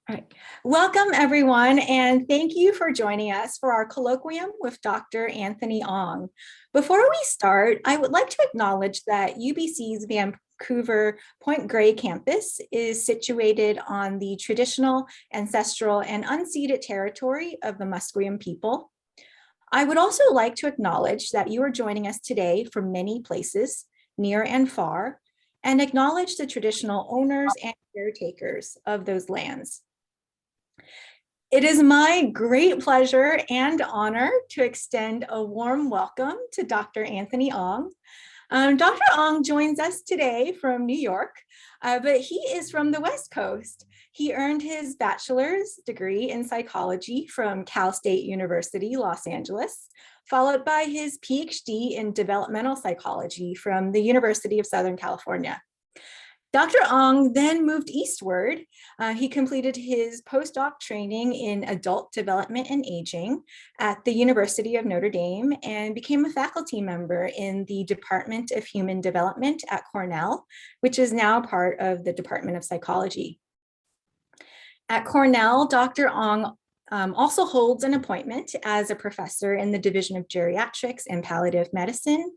All right. Welcome, everyone, and thank you for joining us for our colloquium with Dr. Anthony Ong. Before we start, I would like to acknowledge that UBC's Vancouver Point Grey campus is situated on the traditional, ancestral, and unceded territory of the Musqueam people. I would also like to acknowledge that you are joining us today from many places, near and far, and acknowledge the traditional owners and caretakers of those lands. It is my great pleasure and honor to extend a warm welcome to Dr. Anthony Ong. Dr. Ong joins us today from New York, but he is from the West Coast. He earned his bachelor's degree in psychology from Cal State University, Los Angeles, followed by his PhD in developmental psychology from the University of Southern California. Dr. Ong then moved eastward. He completed his postdoc training in adult development and aging at the University of Notre Dame and became a faculty member in the Department of Human Development at Cornell, which is now part of the Department of Psychology. At Cornell, Dr. Ong also holds an appointment as a professor in the Division of Geriatrics and Palliative Medicine,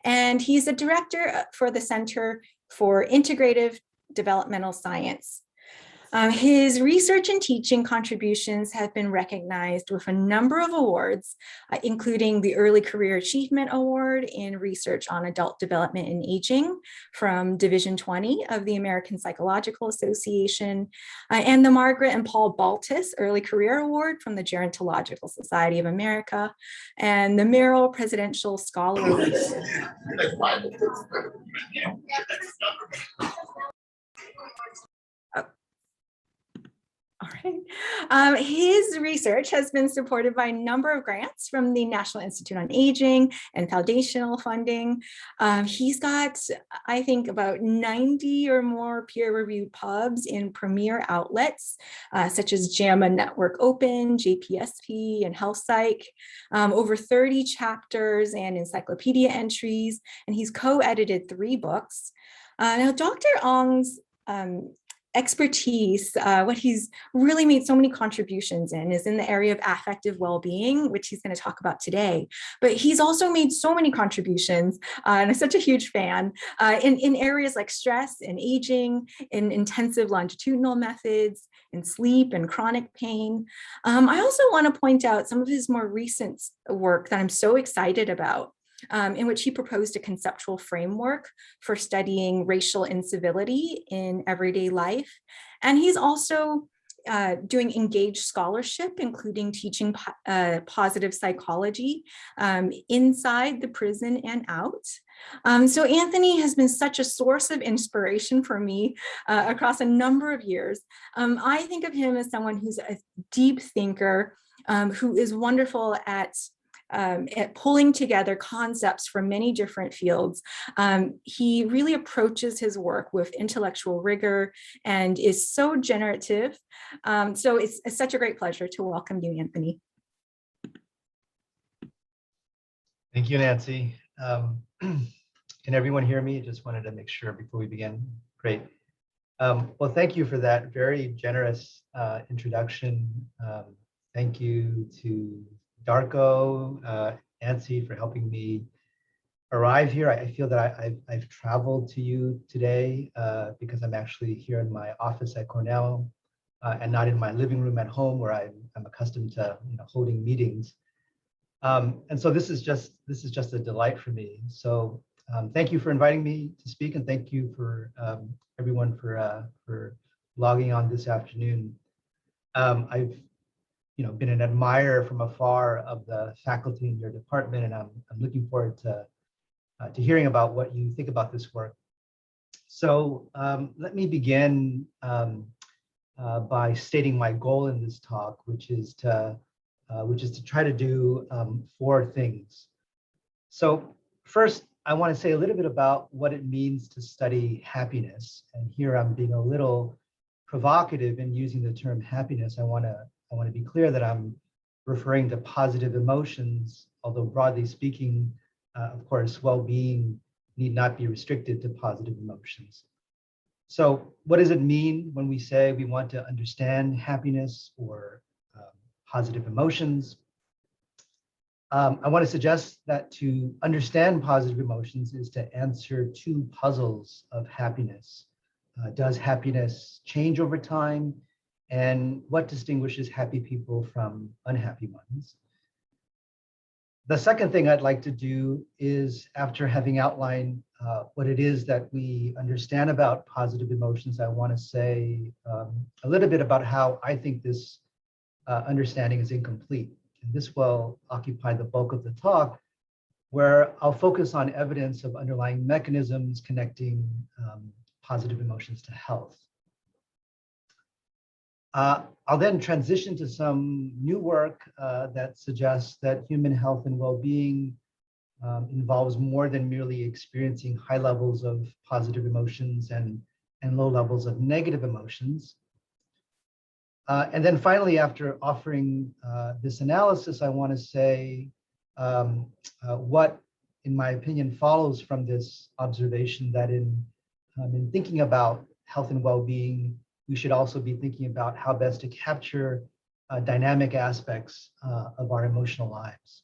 and he's a director for the Center for Integrative Developmental Science. His research and teaching contributions have been recognized with a number of awards, including the Early Career Achievement Award in Research on Adult Development and Aging from Division 20 of the American Psychological Association, and the Margaret and Paul Baltus Early Career Award from the Gerontological Society of America, and the Merrill Presidential Scholar Award. All right. His research has been supported by a number of grants from the National Institute on Aging and foundational funding. He's got, I think, about 90 or more peer-reviewed pubs in premier outlets, such as JAMA Network Open, JPSP, and Health Psych, over 30 chapters and encyclopedia entries, and he's co-edited 3 books. Now, Dr. Ong's expertise, what he's really made so many contributions in is in the area of affective well-being, which he's going to talk about today. But he's also made so many contributions, and I'm such a huge fan, in areas like stress and aging, in intensive longitudinal methods, in sleep and chronic pain. I also want to point out some of his more recent work that I'm so excited about. In which he proposed a conceptual framework for studying racial incivility in everyday life. And he's also doing engaged scholarship, including teaching positive psychology inside the prison and out. So Anthony has been such a source of inspiration for me across a number of years. I think of him as someone who's a deep thinker, who is wonderful at pulling together concepts from many different fields. He really approaches his work with intellectual rigor and is so generative. So it's such a great pleasure to welcome you, Anthony. Thank you, Nancy. Can everyone hear me? Just wanted to make sure before we begin. Great. Well, thank you for that very generous introduction. Thank you to Darko, Nancy, for helping me arrive here. I feel that I've traveled to you today because I'm actually here in my office at Cornell and not in my living room at home where I'm accustomed to holding meetings. And so this is just a delight for me. So thank you for inviting me to speak, and thank you for everyone for logging on this afternoon. I've been an admirer from afar of the faculty in your department, and I'm looking forward to hearing about what you think about this work. So let me begin by stating my goal in this talk, which is to try to do 4 things. So first, I want to say a little bit about what it means to study happiness, and here I'm being a little provocative in using the term happiness. I want to be clear that I'm referring to positive emotions, although broadly speaking, of course, well-being need not be restricted to positive emotions. So what does it mean when we say we want to understand happiness or positive emotions? I want to suggest that to understand positive emotions is to answer two puzzles of happiness. Does happiness change over time? And what distinguishes happy people from unhappy ones? The second thing I'd like to do is, after having outlined what it is that we understand about positive emotions, I want to say a little bit about how I think this understanding is incomplete. And this will occupy the bulk of the talk, where I'll focus on evidence of underlying mechanisms connecting positive emotions to health. I'll then transition to some new work that suggests that human health and well-being involves more than merely experiencing high levels of positive emotions and low levels of negative emotions. And then finally, after offering this analysis, I want to say what, in my opinion, follows from this observation, that in thinking about health and well-being, we should also be thinking about how best to capture dynamic aspects of our emotional lives.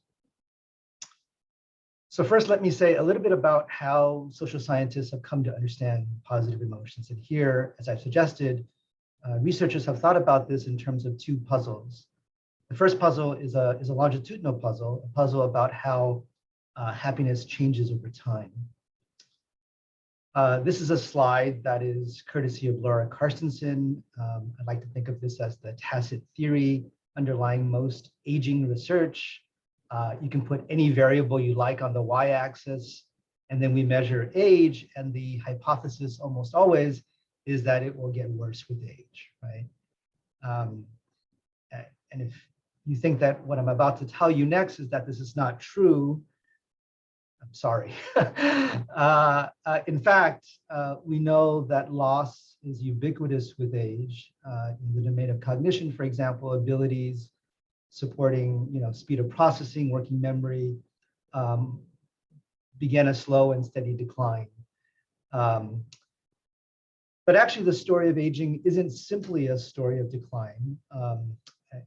So first, let me say a little bit about how social scientists have come to understand positive emotions. And here, as I've suggested, researchers have thought about this in terms of two puzzles. The first puzzle is a longitudinal puzzle, a puzzle about how happiness changes over time. This is a slide that is courtesy of Laura Carstensen. I'd like to think of this as the tacit theory underlying most aging research. You can put any variable you like on the y-axis, and then we measure age, and the hypothesis almost always is that it will get worse with age, right? And if you think that what I'm about to tell you next is that this is not true, I'm sorry. In fact, we know that loss is ubiquitous with age. In the domain of cognition, for example, abilities supporting, speed of processing, working memory, began a slow and steady decline. But actually, the story of aging isn't simply a story of decline.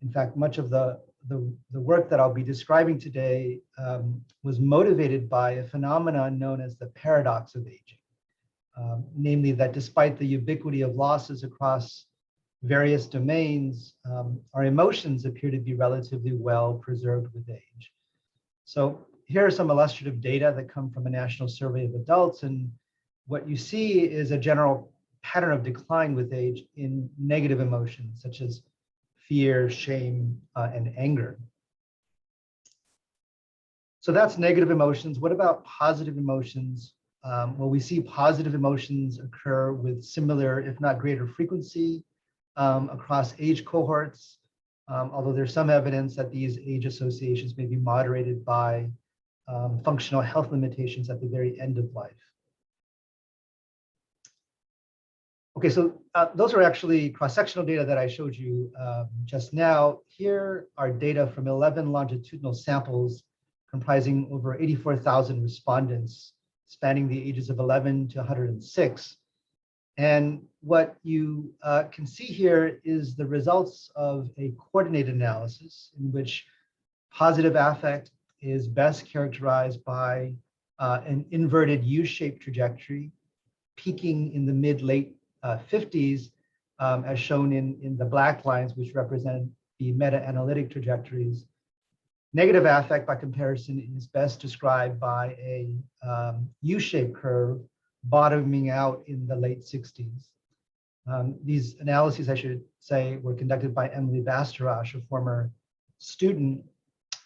In fact, much of the work that I'll be describing today was motivated by a phenomenon known as the paradox of aging. Namely, that despite the ubiquity of losses across various domains, our emotions appear to be relatively well preserved with age. So here are some illustrative data that come from a national survey of adults, and what you see is a general pattern of decline with age in negative emotions, such as fear, shame, and anger. So that's negative emotions. What about positive emotions? Well, we see positive emotions occur with similar, if not greater frequency across age cohorts, although there's some evidence that these age associations may be moderated by functional health limitations at the very end of life. Okay, so those are actually cross-sectional data that I showed you just now. Here are data from 11 longitudinal samples comprising over 84,000 respondents spanning the ages of 11 to 106. And what you can see here is the results of a coordinated analysis in which positive affect is best characterized by an inverted U-shaped trajectory, peaking in the mid-late 50s, as shown in the black lines, which represent the meta-analytic trajectories. Negative affect, by comparison, is best described by a U-shaped curve bottoming out in the late 60s. These analyses, I should say, were conducted by Emily Bastaras, a former student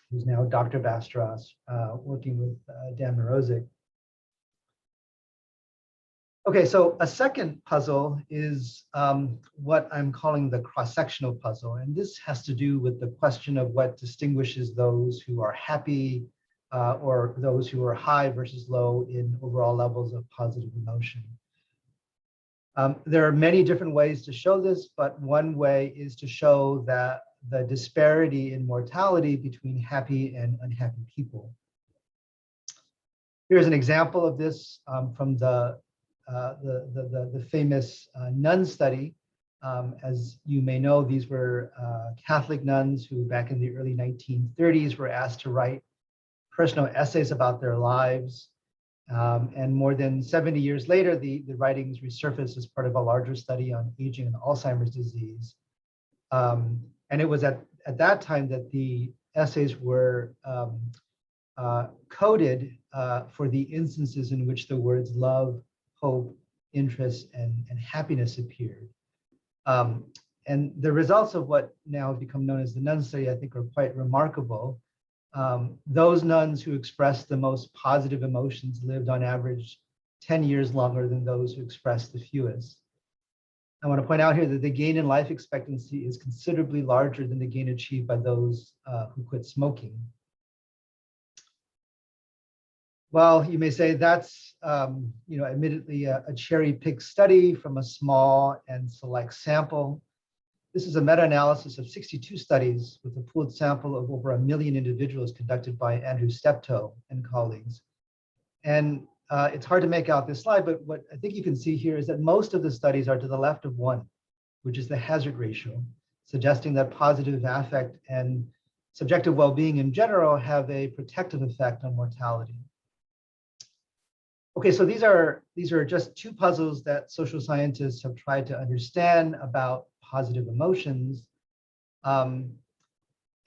who's now Dr. Bastaras, working with Dan Morozic. Okay, so a second puzzle is what I'm calling the cross-sectional puzzle. And this has to do with the question of what distinguishes those who are happy or those who are high versus low in overall levels of positive emotion. There are many different ways to show this, but one way is to show that the disparity in mortality between happy and unhappy people. Here's an example of this from the the famous nun study. As you may know, these were Catholic nuns who back in the early 1930s were asked to write personal essays about their lives. And more than 70 years later, the writings resurfaced as part of a larger study on aging and Alzheimer's disease. And it was at that time that the essays were coded for the instances in which the words love, hope, interest, and happiness appeared. And the results of what now have become known as the nun study, I think, are quite remarkable. Those nuns who expressed the most positive emotions lived on average 10 years longer than those who expressed the fewest. I want to point out here that the gain in life expectancy is considerably larger than the gain achieved by those who quit smoking. Well, you may say that's, admittedly a cherry-picked study from a small and select sample. This is a meta-analysis of 62 studies with a pooled sample of over 1 million individuals conducted by Andrew Steptoe and colleagues. And it's hard to make out this slide, but what I think you can see here is that most of the studies are to the left of 1, which is the hazard ratio, suggesting that positive affect and subjective well-being in general have a protective effect on mortality. Okay, so these are just 2 puzzles that social scientists have tried to understand about positive emotions. And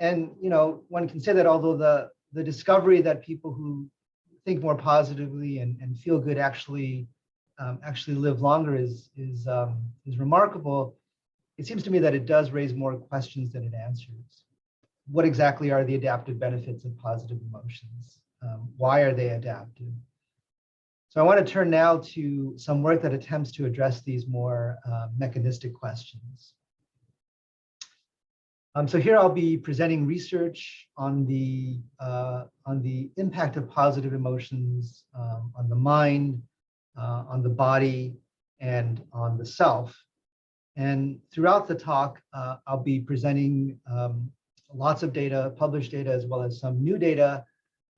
one can say that although the discovery that people who think more positively and feel good actually live longer is remarkable, it seems to me that it does raise more questions than it answers. What exactly are the adaptive benefits of positive emotions? Why are they adaptive? So I want to turn now to some work that attempts to address these more mechanistic questions. So here I'll be presenting research on the impact of positive emotions on the mind, on the body, and on the self. And throughout the talk, I'll be presenting lots of data, published data, as well as some new data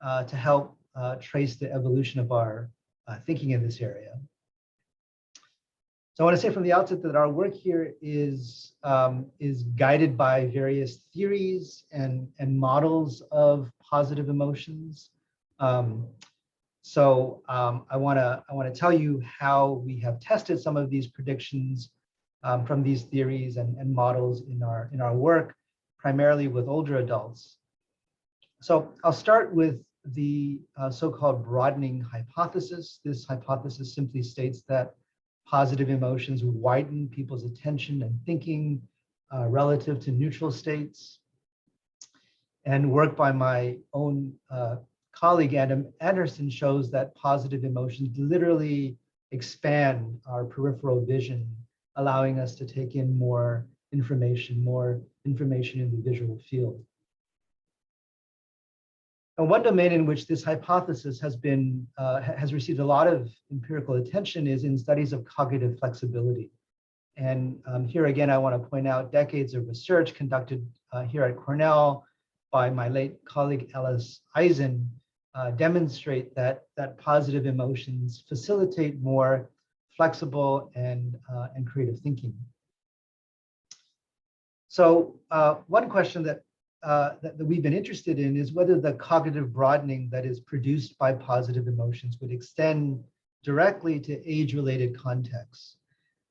to help trace the evolution of our thinking in this area. So I want to say from the outset that our work here is guided by various theories and models of positive emotions. I want to tell you how we have tested some of these predictions from these theories and models in our work, primarily with older adults. So I'll start with the so-called broadening hypothesis. This hypothesis simply states that positive emotions widen people's attention and thinking relative to neutral states. And work by my own colleague, Adam Anderson, shows that positive emotions literally expand our peripheral vision, allowing us to take in more information in the visual field. And one domain in which this hypothesis has received a lot of empirical attention is in studies of cognitive flexibility. And here again, I want to point out decades of research conducted here at Cornell by my late colleague Alice Eisen demonstrate that positive emotions facilitate more flexible and creative thinking. So one question that we've been interested in is whether the cognitive broadening that is produced by positive emotions would extend directly to age-related contexts.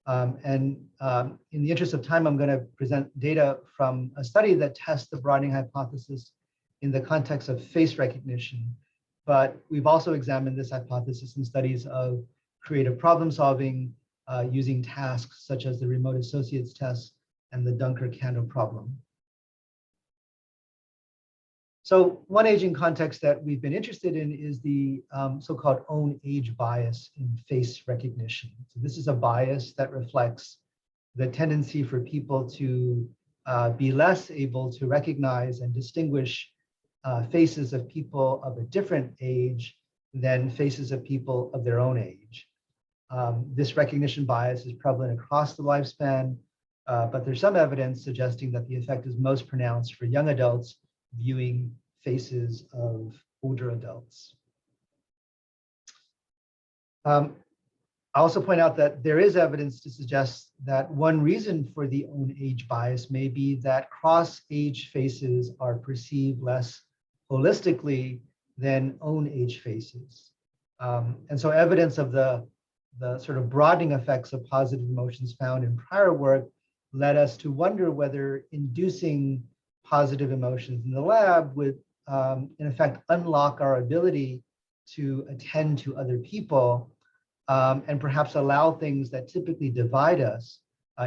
In the interest of time, I'm going to present data from a study that tests the broadening hypothesis in the context of face recognition. But we've also examined this hypothesis in studies of creative problem solving using tasks such as the remote associates test and the Dunker-Kando problem. So one aging context that we've been interested in is the so-called own age bias in face recognition. So this is a bias that reflects the tendency for people to be less able to recognize and distinguish faces of people of a different age than faces of people of their own age. This recognition bias is prevalent across the lifespan, but there's some evidence suggesting that the effect is most pronounced for young adults viewing faces of older adults. I also point out that there is evidence to suggest that one reason for the own age bias may be that cross-age faces are perceived less holistically than own age faces. And so evidence of the sort of broadening effects of positive emotions found in prior work led us to wonder whether inducing positive emotions in the lab would, in effect, unlock our ability to attend to other people, and perhaps allow things that typically divide us,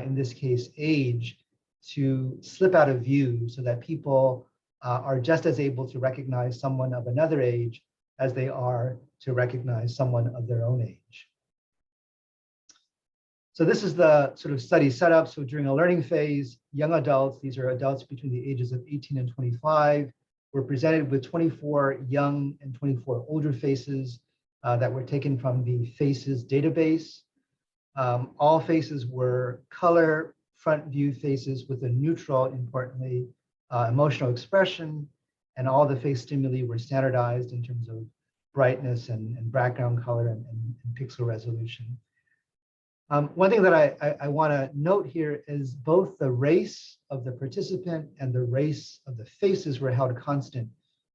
in this case, age, to slip out of view so that people are just as able to recognize someone of another age as they are to recognize someone of their own age. So this is the sort of study setup. So during a learning phase, young adults, these are adults between the ages of 18 and 25, were presented with 24 young and 24 older faces that were taken from the FACES database. All faces were color front view faces with a neutral, importantly, emotional expression, and all the face stimuli were standardized in terms of brightness and background color and pixel resolution. One thing that I want to note here is both the race of the participant and the race of the faces were held constant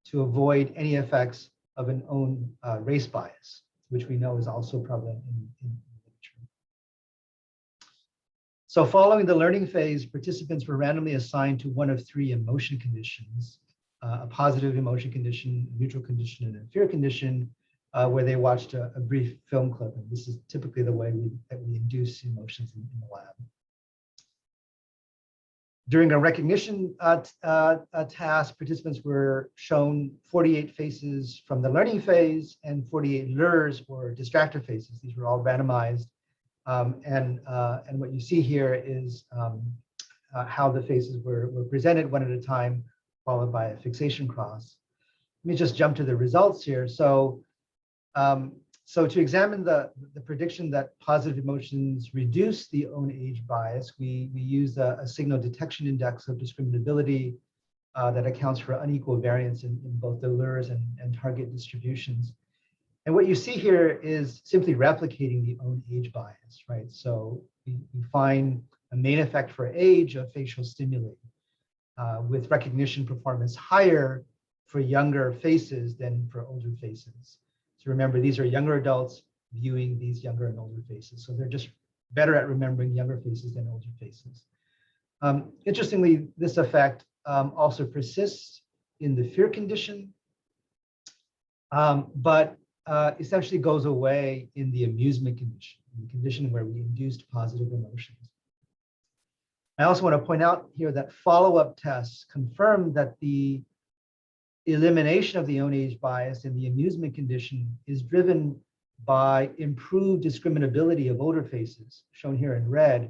to avoid any effects of an own race bias, which we know is also prevalent in literature. So following the learning phase, participants were randomly assigned to one of three emotion conditions, a positive emotion condition, a neutral condition, and a fear condition, where they watched a brief film clip. And this is typically the way that we induce emotions in the lab. During a recognition task, participants were shown 48 faces from the learning phase and 48 lures or distractor faces. These were all randomized. And what you see here is how the faces were presented one at a time, followed by a fixation cross. Let me just jump to the results here. So to examine the prediction that positive emotions reduce the own age bias, we use a signal detection index of discriminability that accounts for unequal variance in both the lures and target distributions. And what you see here is simply replicating the own age bias, right? So we find a main effect for age of facial stimuli, with recognition performance higher for younger faces than for older faces. So remember, these are younger adults viewing these younger and older faces. So they're just better at remembering younger faces than older faces. Interestingly, this effect also persists in the fear condition, but essentially goes away in the amusement condition, the condition where we induced positive emotions. I also want to point out here that follow-up tests confirm that the elimination of the own age bias in the amusement condition is driven by improved discriminability of older faces, shown here in red,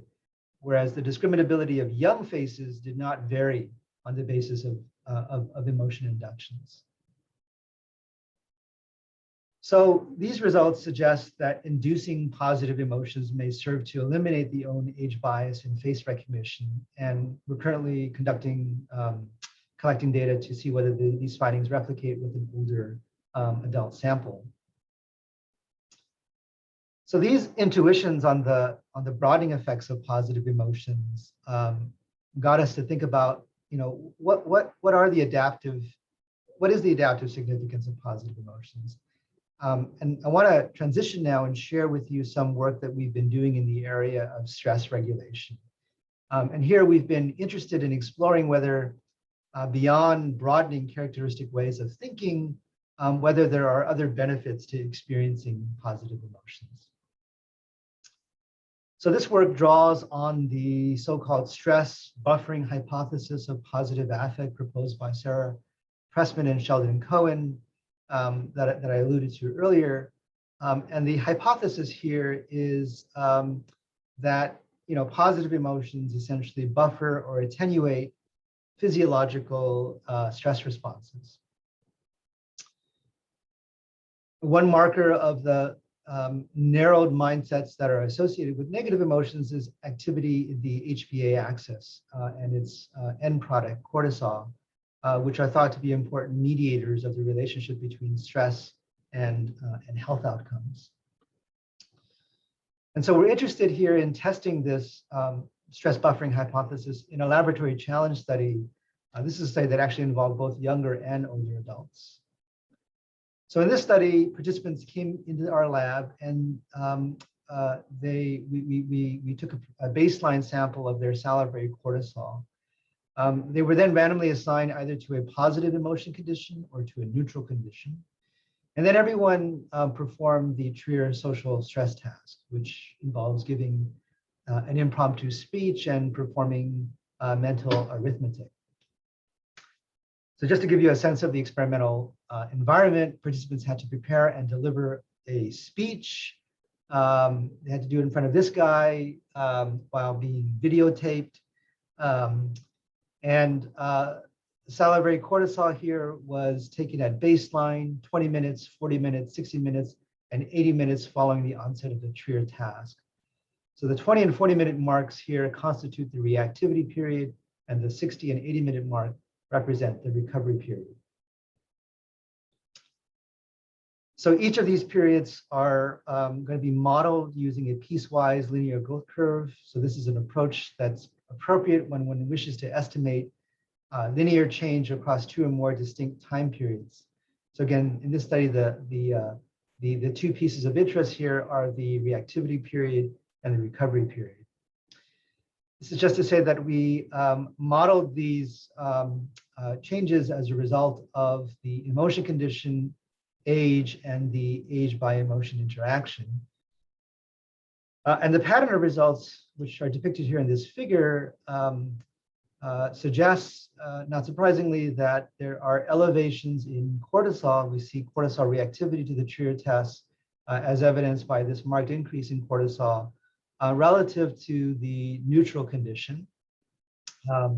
whereas the discriminability of young faces did not vary on the basis of emotion inductions. So these results suggest that inducing positive emotions may serve to eliminate the own age bias in face recognition, and we're currently collecting data to see whether these findings replicate with an older adult sample. So these intuitions on the broadening effects of positive emotions got us to think about, what is the adaptive significance of positive emotions? And I want to transition now and share with you some work that we've been doing in the area of stress regulation. And here we've been interested in exploring whether beyond broadening characteristic ways of thinking, whether there are other benefits to experiencing positive emotions. So this work draws on the so-called stress buffering hypothesis of positive affect proposed by Sarah Pressman and Sheldon Cohen that I alluded to earlier. And the hypothesis here is that positive emotions essentially buffer or attenuate physiological stress responses. One marker of the narrowed mindsets that are associated with negative emotions is activity in the HPA axis and its end product, cortisol, which are thought to be important mediators of the relationship between stress and health outcomes. And so we're interested here in testing this stress buffering hypothesis in a laboratory challenge study. This is a study that actually involved both younger and older adults. So in this study, participants came into our lab and we took a baseline sample of their salivary cortisol. They were then randomly assigned either to a positive emotion condition or to a neutral condition. And then everyone performed the Trier social stress task, which involves giving an impromptu speech and performing mental arithmetic. So just to give you a sense of the experimental environment, participants had to prepare and deliver a speech. They had to do it in front of this guy while being videotaped. Salivary cortisol here was taken at baseline, 20 minutes, 40 minutes, 60 minutes, and 80 minutes following the onset of the Trier task. So the 20 and 40-minute marks here constitute the reactivity period, and the 60 and 80-minute mark represent the recovery period. So each of these periods are going to be modeled using a piecewise linear growth curve. So this is an approach that's appropriate when one wishes to estimate linear change across two or more distinct time periods. So again, in this study, the two pieces of interest here are the reactivity period and the recovery period. This is just to say that we modeled these changes as a result of the emotion condition, age, and the age by emotion interaction. And the pattern of results, which are depicted here in this figure, suggests, not surprisingly, that there are elevations in cortisol. We see cortisol reactivity to the Trier test as evidenced by this marked increase in cortisol relative to the neutral condition. Or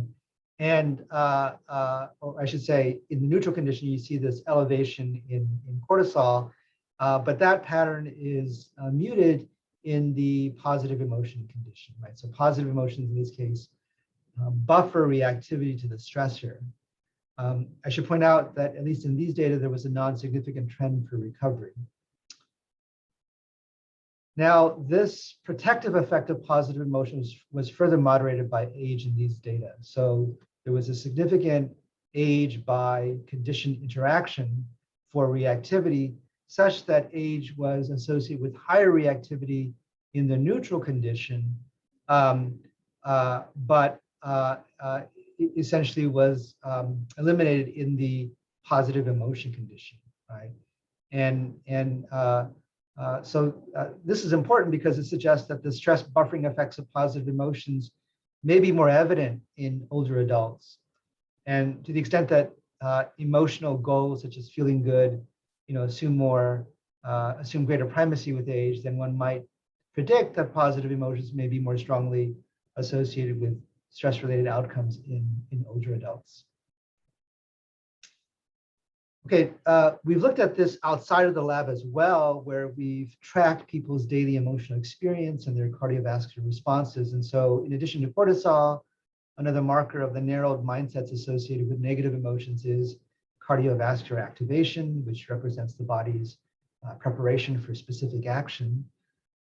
I should say, in the neutral condition, you see this elevation in cortisol, but that pattern is muted in the positive emotion condition, right? So positive emotions in this case buffer reactivity to the stressor. I should point out that at least in these data, there was a non-significant trend for recovery. Now, this protective effect of positive emotions was further moderated by age in these data. So there was a significant age by condition interaction for reactivity, such that age was associated with higher reactivity in the neutral condition, but it essentially was eliminated in the positive emotion condition, right? So this is important because it suggests that the stress buffering effects of positive emotions may be more evident in older adults. And to the extent that emotional goals such as feeling good, assume greater primacy with age, then one might predict that positive emotions may be more strongly associated with stress-related outcomes in older adults. Okay, we've looked at this outside of the lab as well, where we've tracked people's daily emotional experience and their cardiovascular responses. And so in addition to cortisol, another marker of the narrowed mindsets associated with negative emotions is cardiovascular activation, which represents the body's preparation for specific action.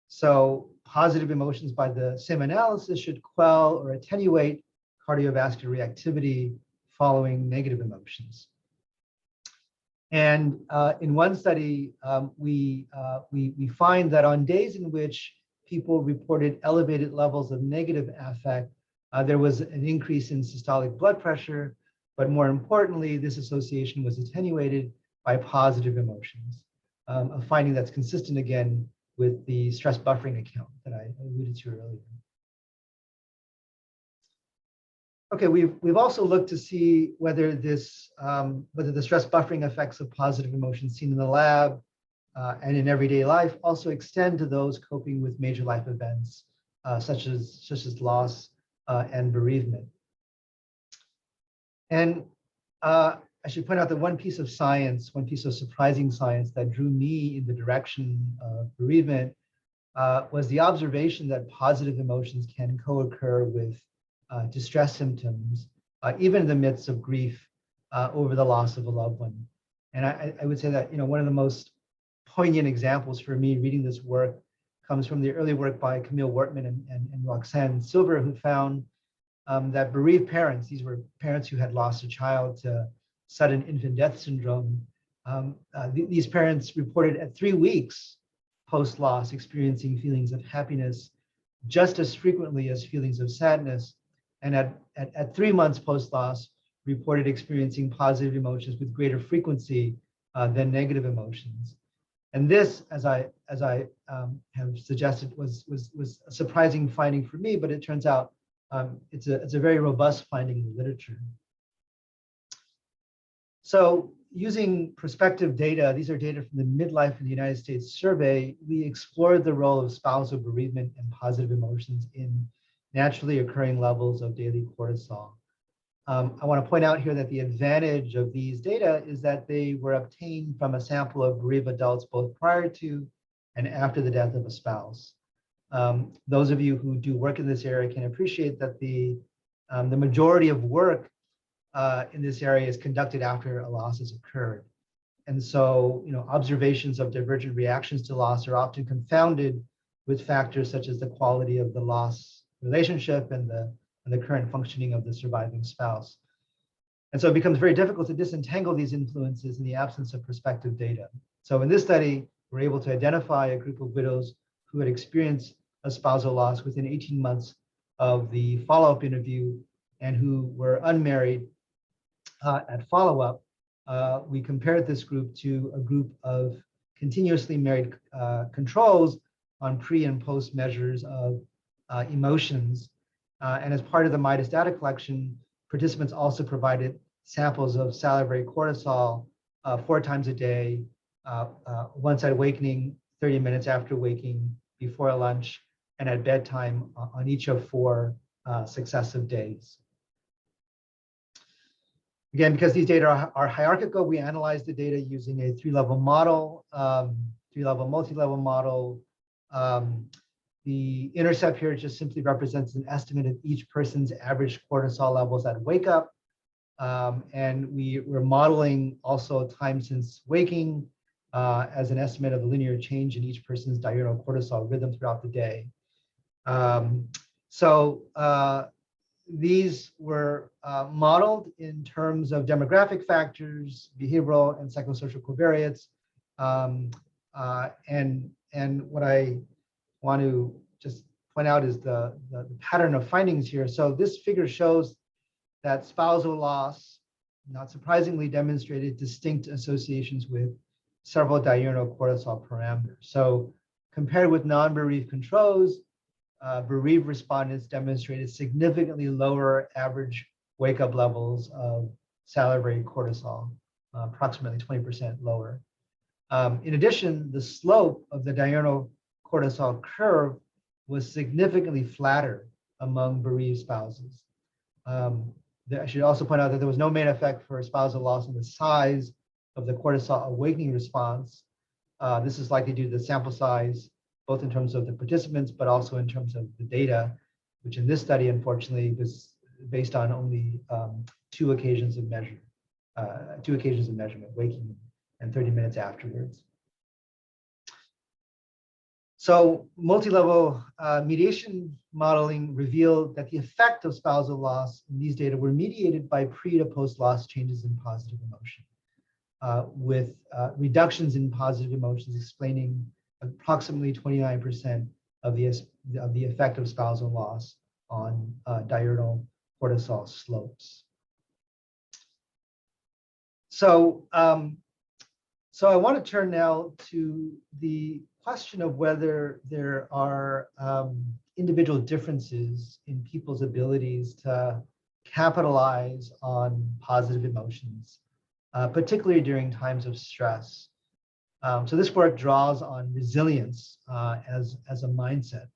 So positive emotions by the same analysis should quell or attenuate cardiovascular reactivity following negative emotions. And in one study, we find that on days in which people reported elevated levels of negative affect, there was an increase in systolic blood pressure, but more importantly, this association was attenuated by positive emotions, a finding that's consistent again with the stress buffering account that I alluded to earlier. Okay, we've also looked to see whether the stress buffering effects of positive emotions seen in the lab and in everyday life also extend to those coping with major life events such as loss and bereavement. And I should point out that one piece of surprising science that drew me in the direction of bereavement was the observation that positive emotions can co-occur with distress symptoms, even in the midst of grief over the loss of a loved one. And I would say that one of the most poignant examples for me reading this work comes from the early work by Camille Wortman and Roxanne Silver, who found that bereaved parents, these were parents who had lost a child to sudden infant death syndrome, these parents reported at 3 weeks post-loss experiencing feelings of happiness just as frequently as feelings of sadness, and at 3 months post-loss reported experiencing positive emotions with greater frequency than negative emotions. And this, as I have suggested, was a surprising finding for me, but it turns out it's a very robust finding in the literature. So using prospective data, these are data from the Midlife in the United States survey, we explored the role of spousal bereavement and positive emotions in naturally occurring levels of daily cortisol. I want to point out here that the advantage of these data is that they were obtained from a sample of bereaved adults both prior to and after the death of a spouse. Those of you who do work in this area can appreciate that the majority of work in this area is conducted after a loss has occurred. And so, observations of divergent reactions to loss are often confounded with factors such as the quality of the loss relationship and the current functioning of the surviving spouse. And so it becomes very difficult to disentangle these influences in the absence of prospective data. So in this study, we're able to identify a group of widows who had experienced a spousal loss within 18 months of the follow-up interview and who were unmarried at follow-up. We compared this group to a group of continuously married controls on pre and post measures of emotions. And as part of the MIDAS data collection, participants also provided samples of salivary cortisol 4 times a day, once at awakening, 30 minutes after waking, before lunch, and at bedtime on each of 4 successive days. Again, because these data are hierarchical, we analyzed the data using a 3-level model, 3-level, multi-level model. The intercept here just simply represents an estimate of each person's average cortisol levels at wake up. And we were modeling also time since waking as an estimate of the linear change in each person's diurnal cortisol rhythm throughout the day. These were modeled in terms of demographic factors, behavioral and psychosocial covariates. And what I want to just point out is the pattern of findings here. So this figure shows that spousal loss, not surprisingly, demonstrated distinct associations with several diurnal cortisol parameters. So compared with non-bereaved controls, bereaved respondents demonstrated significantly lower average wake-up levels of salivary cortisol, approximately 20% lower. In addition, the slope of the diurnal cortisol curve was significantly flatter among bereaved spouses. I should also point out that there was no main effect for spousal loss in the size of the cortisol awakening response. This is likely due to the sample size, both in terms of the participants, but also in terms of the data, which in this study, unfortunately, was based on only 2 occasions of measurement, waking and 30 minutes afterwards. So multi-level mediation modeling revealed that the effect of spousal loss in these data were mediated by pre to post-loss changes in positive emotion, with reductions in positive emotions explaining approximately 29% of the effect of spousal loss on diurnal cortisol slopes. So I want to turn now to the question of whether there are individual differences in people's abilities to capitalize on positive emotions, particularly during times of stress. So this work draws on resilience as a mindset.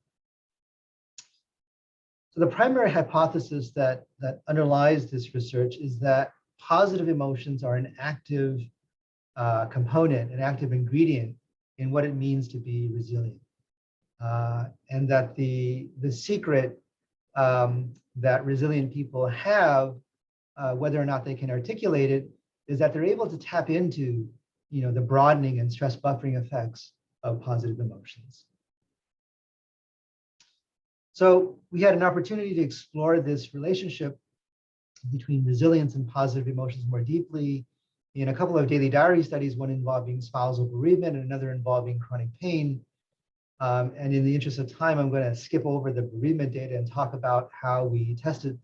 So the primary hypothesis that underlies this research is that positive emotions are an active component, an active ingredient in what it means to be resilient. And that the secret that resilient people have, whether or not they can articulate it, is that they're able to tap into the broadening and stress buffering effects of positive emotions. So we had an opportunity to explore this relationship between resilience and positive emotions more deeply in a couple of daily diary studies, one involving spousal bereavement and another involving chronic pain. And in the interest of time, I'm going to skip over the bereavement data and talk about how we tested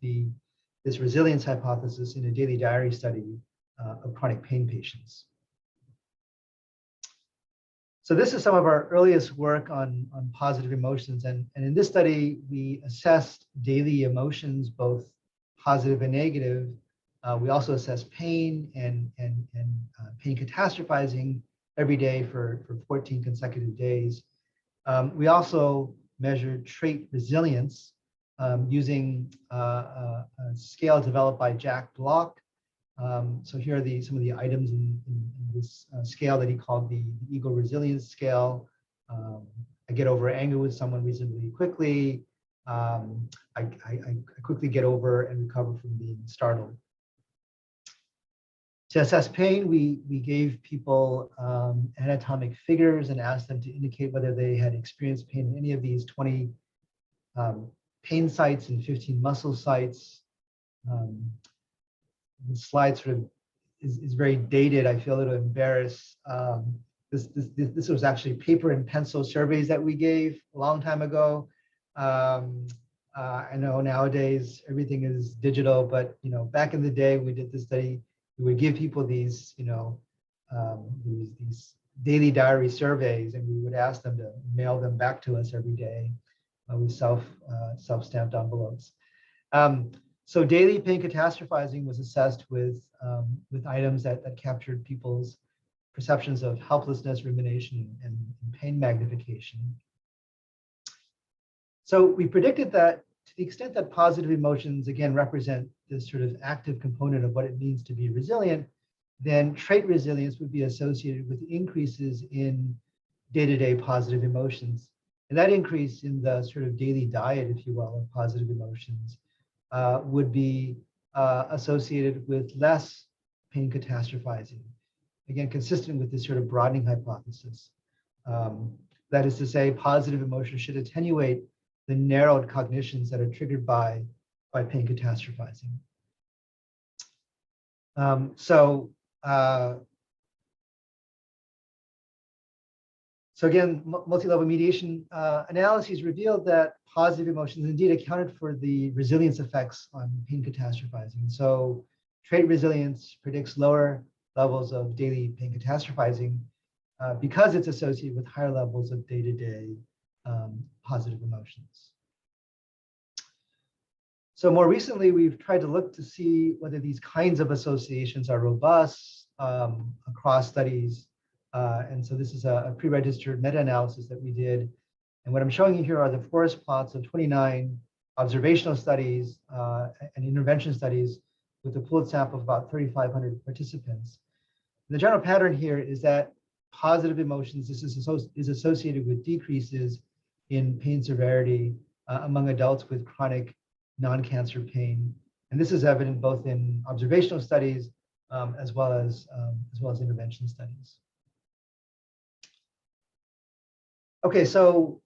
this resilience hypothesis in a daily diary study of chronic pain patients. So this is some of our earliest work on positive emotions. And in this study, we assessed daily emotions, both positive and negative. We also assessed pain and pain catastrophizing every day for 14 consecutive days. We also measured trait resilience using a scale developed by Jack Block. So here are some of the items in this scale that he called the ego resilience scale. I get over anger with someone reasonably quickly. I quickly get over and recover from being startled. To assess pain, we gave people anatomic figures and asked them to indicate whether they had experienced pain in any of these 20 pain sites and 15 muscle sites. The slide sort of is very dated. I feel a little embarrassed. This was actually paper and pencil surveys that we gave a long time ago. I know nowadays everything is digital, but back in the day we did this study, we would give people these these daily diary surveys, and we would ask them to mail them back to us every day with self-stamped envelopes. So daily pain catastrophizing was assessed with items that captured people's perceptions of helplessness, rumination, and pain magnification. So we predicted that to the extent that positive emotions, again, represent this sort of active component of what it means to be resilient, then trait resilience would be associated with increases in day-to-day positive emotions. And that increase in the sort of daily diet, if you will, of positive emotions would be associated with less pain catastrophizing. Again, consistent with this sort of broadening hypothesis. That is to say, positive emotions should attenuate the narrowed cognitions that are triggered by pain catastrophizing. So again, multi-level mediation analyses revealed that positive emotions indeed accounted for the resilience effects on pain catastrophizing. So trait resilience predicts lower levels of daily pain catastrophizing because it's associated with higher levels of day-to-day positive emotions. So more recently, we've tried to look to see whether these kinds of associations are robust across studies. And so this is a pre-registered meta-analysis that we did. And what I'm showing you here are the forest plots of 29 observational studies and intervention studies with a pooled sample of about 3,500 participants. And the general pattern here is that positive emotions is associated with decreases in pain severity among adults with chronic non-cancer pain. And this is evident both in observational studies as well as intervention studies. Okay, so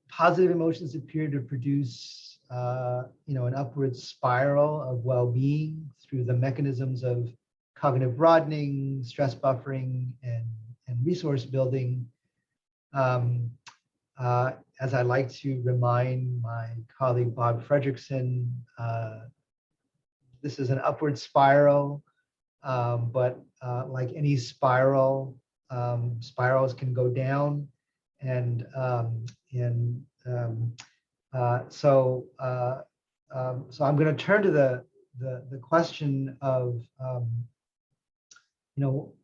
positive emotions appear to produce an upward spiral of well-being through the mechanisms of cognitive broadening, stress buffering, and resource building. As I like to remind my colleague Bob Fredrickson, this is an upward spiral, but like any spiral, spirals can go down. And so I'm going to turn to the question of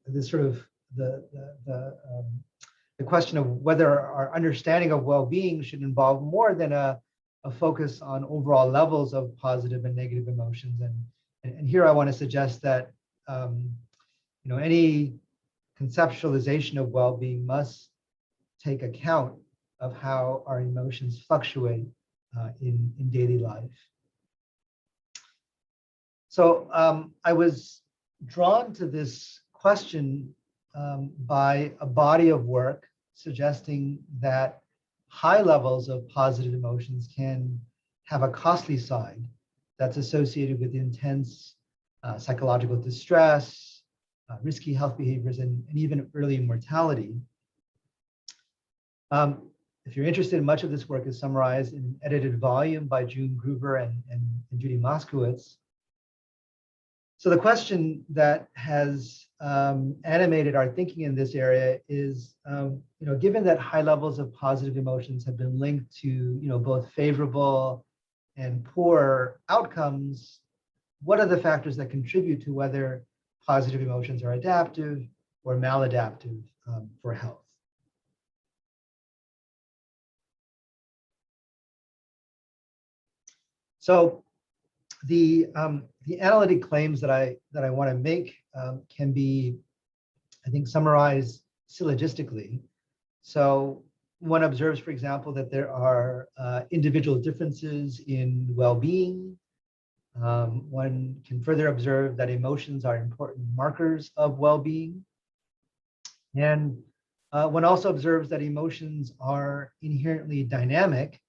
this sort of the question of whether our understanding of well-being should involve more than a focus on overall levels of positive and negative emotions. And here I want to suggest that any conceptualization of well-being must take account of how our emotions fluctuate in daily life. So I was drawn to this question by a body of work suggesting that high levels of positive emotions can have a costly side that's associated with intense psychological distress, risky health behaviors, and even early mortality. If you're interested, much of this work is summarized in an edited volume by June Gruber and Judy Moskowitz. So the question that has animated our thinking in this area is, given that high levels of positive emotions have been linked to, both favorable and poor outcomes, what are the factors that contribute to whether positive emotions are adaptive or maladaptive for health? So the analytic claims that I want to make can be, I think, summarized syllogistically. So one observes, for example, that there are individual differences in well-being. One can further observe that emotions are important markers of well-being. And one also observes that emotions are inherently dynamic.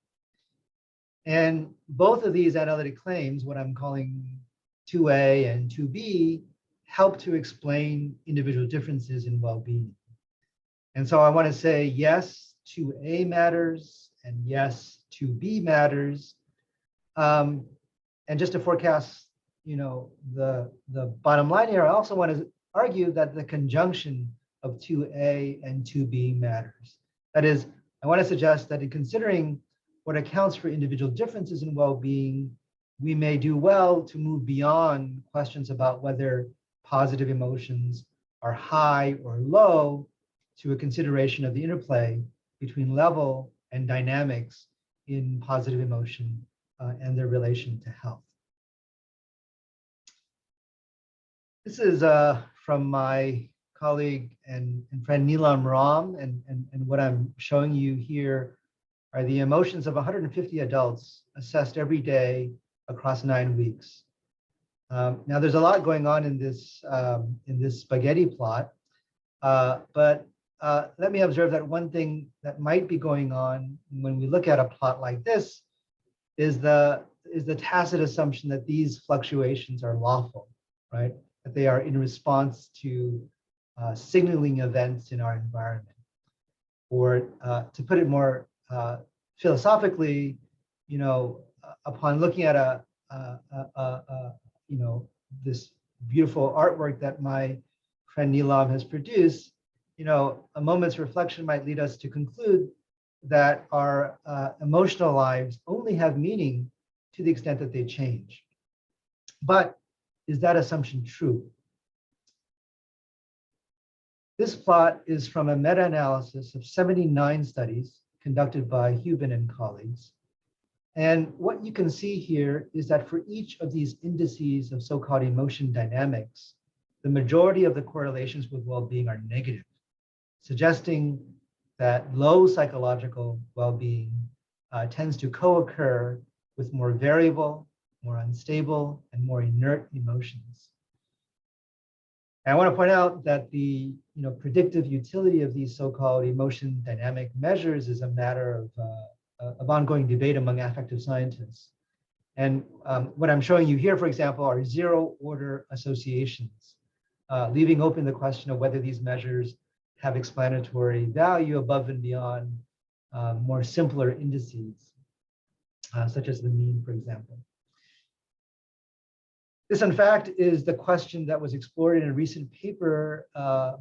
And both of these analytic claims, what I'm calling 2A and 2B, help to explain individual differences in well-being. And so I want to say, yes, 2A matters, and yes, 2B matters. And just to forecast, the bottom line here, I also want to argue that the conjunction of 2A and 2B matters. That is, I want to suggest that in considering what accounts for individual differences in well-being, we may do well to move beyond questions about whether positive emotions are high or low to a consideration of the interplay between level and dynamics in positive emotion and their relation to health. This is from my colleague and friend Neelam Ram, and what I'm showing you here are the emotions of 150 adults assessed every day across 9 weeks. Now, there's a lot going on in this spaghetti plot, but let me observe that one thing that might be going on when we look at a plot like this is the tacit assumption that these fluctuations are lawful, right? That they are in response to signaling events in our environment. Or to put it more philosophically, upon looking at this beautiful artwork that my friend Neelam has produced, a moment's reflection might lead us to conclude that our emotional lives only have meaning to the extent that they change. But is that assumption true? This plot is from a meta-analysis of 79 studies conducted by Hubin and colleagues. And what you can see here is that for each of these indices of so-called emotion dynamics, the majority of the correlations with well-being are negative, suggesting that low psychological well-being tends to co-occur with more variable, more unstable, and more inert emotions. And I want to point out that the predictive utility of these so-called emotion dynamic measures is a matter of ongoing debate among affective scientists. And what I'm showing you here, for example, are zero-order associations, leaving open the question of whether these measures have explanatory value above and beyond more simpler indices, such as the mean, for example. This, in fact, is the question that was explored in a recent paper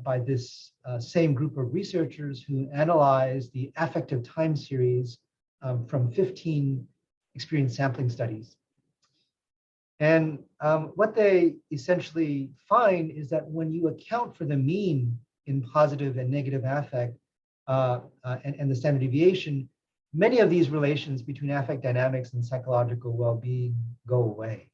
by this same group of researchers who analyzed the affective time series from 15 experience sampling studies. And what they essentially find is that when you account for the mean in positive and negative affect and the standard deviation, many of these relations between affect dynamics and psychological well-being go away.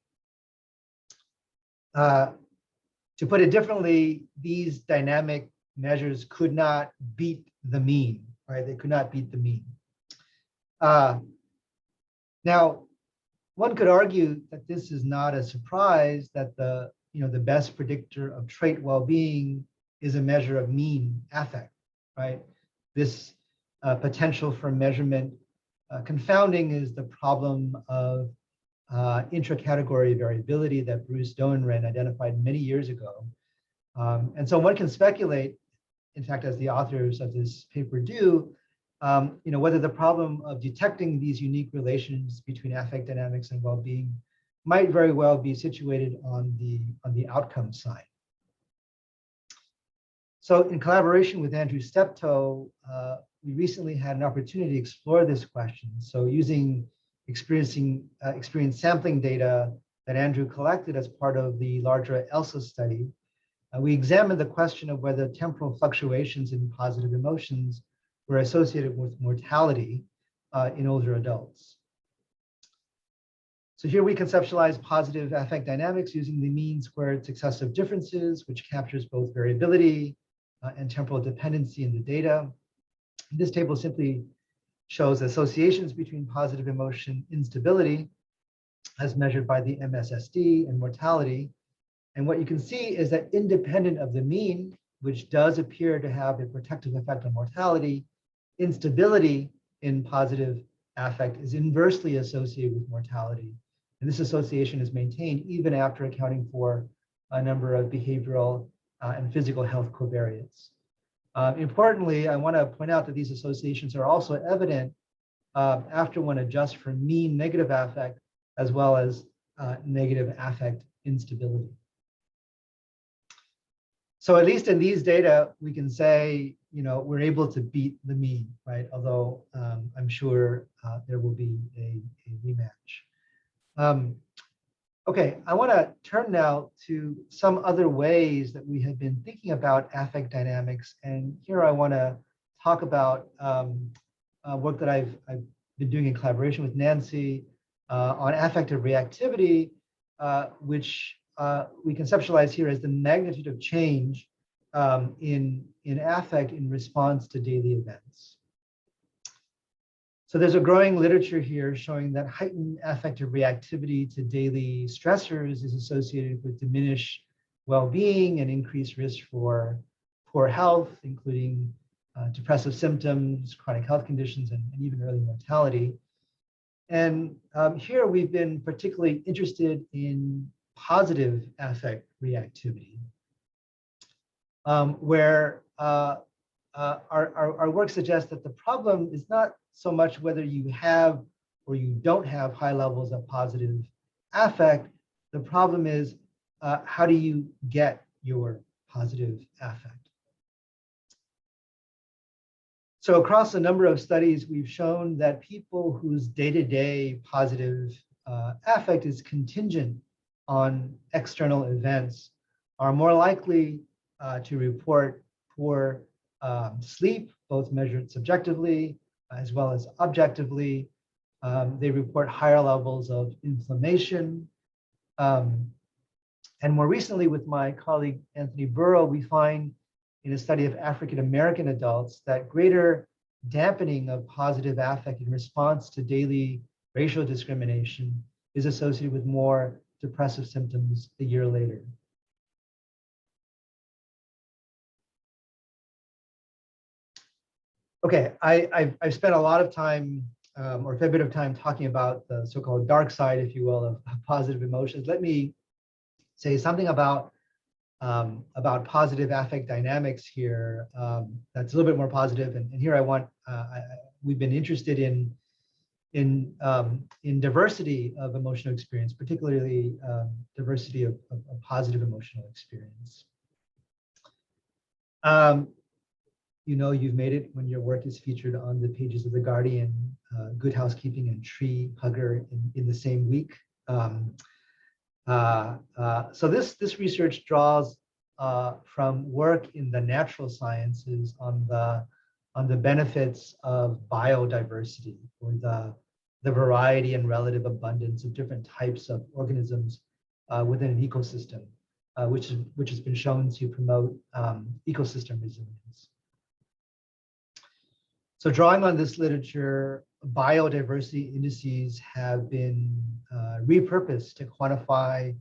To put it differently, these dynamic measures could not beat the mean, right? They could not beat the mean. Now, one could argue that this is not a surprise, that the best predictor of trait well-being is a measure of mean affect, right? This potential for measurement. Confounding is the problem of intra-category variability that Bruce Doenren identified many years ago. And so one can speculate, in fact, as the authors of this paper do, whether the problem of detecting these unique relations between affect dynamics and well-being might very well be situated on the outcome side. So in collaboration with Andrew Steptoe, we recently had an opportunity to explore this question. So using experience sampling data that Andrew collected as part of the larger ELSA study, we examined the question of whether temporal fluctuations in positive emotions were associated with mortality in older adults. So here we conceptualize positive affect dynamics using the mean squared successive differences, which captures both variability and temporal dependency in the data. This table simply shows associations between positive emotion instability as measured by the MSSD and mortality. And what you can see is that independent of the mean, which does appear to have a protective effect on mortality, instability in positive affect is inversely associated with mortality. And this association is maintained even after accounting for a number of behavioral and physical health covariates. Importantly, I want to point out that these associations are also evident after one adjusts for mean negative affect as well as negative affect instability. So at least in these data, we can say, we're able to beat the mean, right? Although I'm sure there will be a rematch. Okay, I want to turn now to some other ways that we have been thinking about affect dynamics. And here I want to talk about work that I've been doing in collaboration with Nancy on affective reactivity, which we conceptualize here as the magnitude of change in affect in response to daily events. So there's a growing literature here showing that heightened affective reactivity to daily stressors is associated with diminished well-being and increased risk for poor health, including depressive symptoms, chronic health conditions, and even early mortality. And here we've been particularly interested in positive affect reactivity, where our work suggests that the problem is not so much whether you have or you don't have high levels of positive affect. The problem is how do you get your positive affect? So across a number of studies, we've shown that people whose day-to-day positive affect is contingent on external events are more likely to report poor sleep, both measured subjectively as well as objectively. They report higher levels of inflammation. And more recently, with my colleague Anthony Burrow, we find in a study of African-American adults that greater dampening of positive affect in response to daily racial discrimination is associated with more depressive symptoms a year later. Okay, I've spent a lot of time, or a fair bit of time, talking about the so-called dark side, if you will, of positive emotions. Let me say something about positive affect dynamics here. That's a little bit more positive, and here I want we've been interested in diversity of emotional experience, particularly diversity of positive emotional experience. You've made it when your work is featured on the pages of The Guardian, Good Housekeeping and Tree Hugger in the same week. So this research draws from work in the natural sciences on the benefits of biodiversity, or the variety and relative abundance of different types of organisms within an ecosystem, which has been shown to promote ecosystem resilience. So drawing on this literature, biodiversity indices have been repurposed to quantify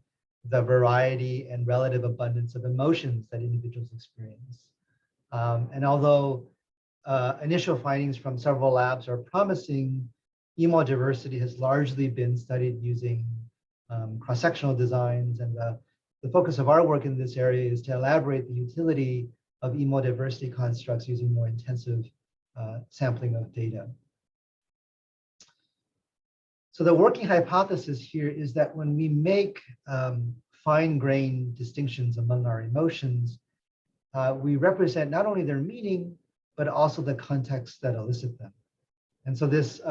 the variety and relative abundance of emotions that individuals experience. And although initial findings from several labs are promising. Emo diversity has largely been studied using cross-sectional designs, and the focus of our work in this area is to elaborate the utility of emo diversity constructs using more intensive sampling of data. So the working hypothesis here is that when we make fine-grained distinctions among our emotions, we represent not only their meaning, but also the context that elicit them. And so this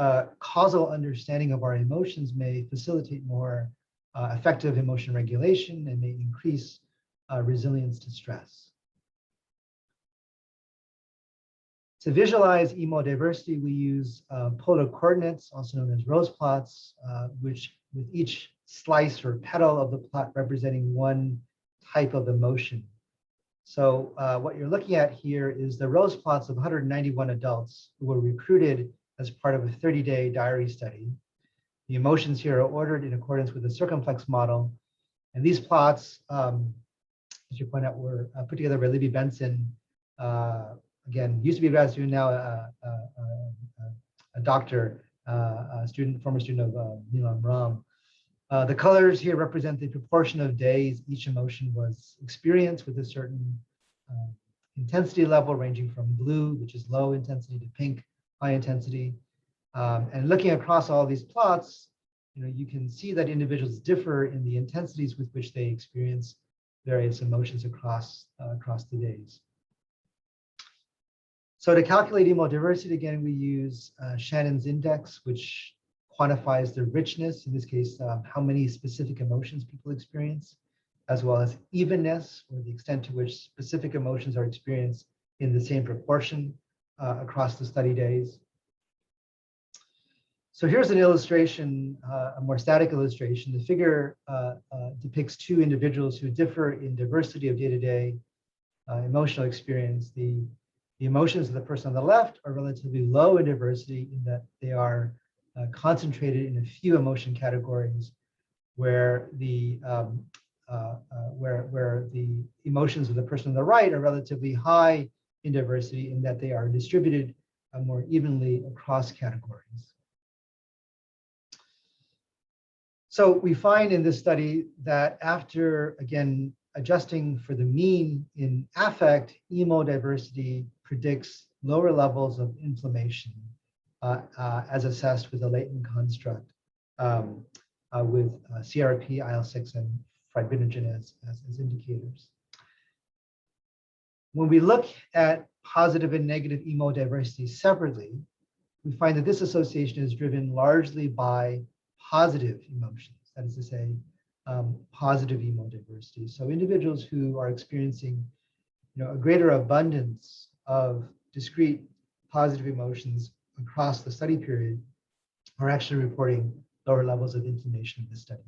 causal understanding of our emotions may facilitate more effective emotion regulation and may increase resilience to stress. To visualize emo diversity, we use polar coordinates, also known as rose plots, which with each slice or petal of the plot representing one type of emotion. So what you're looking at here is the rose plots of 191 adults who were recruited as part of a 30-day diary study. The emotions here are ordered in accordance with the circumflex model. And these plots, as you point out, were put together by Libby Benson. Again, used to be a grad student, now a doctor, former student of Neelam Ram. The colors here represent the proportion of days each emotion was experienced with a certain intensity level, ranging from blue, which is low intensity, to pink, high intensity. And looking across all these plots, you can see that individuals differ in the intensities with which they experience various emotions across the days. So to calculate emo diversity, again, we use Shannon's index, which quantifies the richness, in this case, how many specific emotions people experience, as well as evenness, or the extent to which specific emotions are experienced in the same proportion across the study days. So here's an illustration, a more static illustration. The figure depicts two individuals who differ in diversity of day-to-day emotional experience. The emotions of the person on the left are relatively low in diversity in that they are concentrated in a few emotion categories, where the emotions of the person on the right are relatively high in diversity in that they are distributed more evenly across categories. So we find in this study that after, again, adjusting for the mean in affect, emo diversity predicts lower levels of inflammation as assessed with a latent construct with CRP, IL-6, and fibrinogen as indicators. When we look at positive and negative emo diversity separately, we find that this association is driven largely by positive emotions, that is to say, positive emo diversity. So individuals who are experiencing a greater abundance of discrete positive emotions across the study period are actually reporting lower levels of inflammation in this study.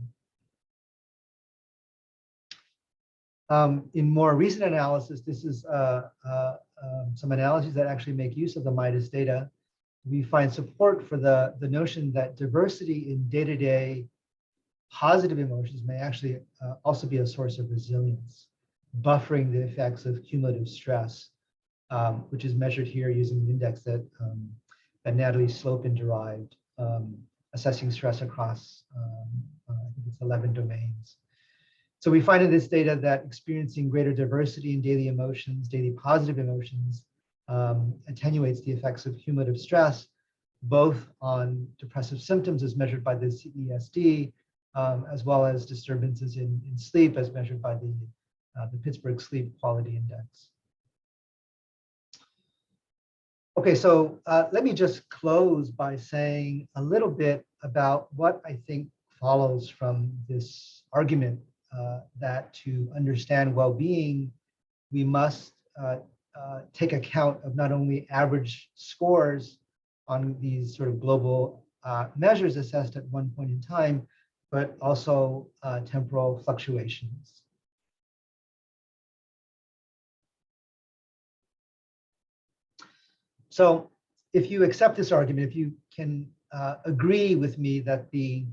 In more recent analysis, this is some analyses that actually make use of the MIDAS data. We find support for the notion that diversity in day-to-day positive emotions may actually also be a source of resilience, buffering the effects of cumulative stress, which is measured here using an index that Natalie Slopin derived, assessing stress across, I think it's 11 domains. So we find in this data that experiencing greater diversity in daily emotions, daily positive emotions, attenuates the effects of cumulative stress, both on depressive symptoms as measured by the CESD, as well as disturbances in sleep as measured by the Pittsburgh Sleep Quality Index. Okay, so let me just close by saying a little bit about what I think follows from this argument that to understand well-being, we must take account of not only average scores on these sort of global measures assessed at one point in time, but also temporal fluctuations. So if you accept this argument, if you can agree with me that the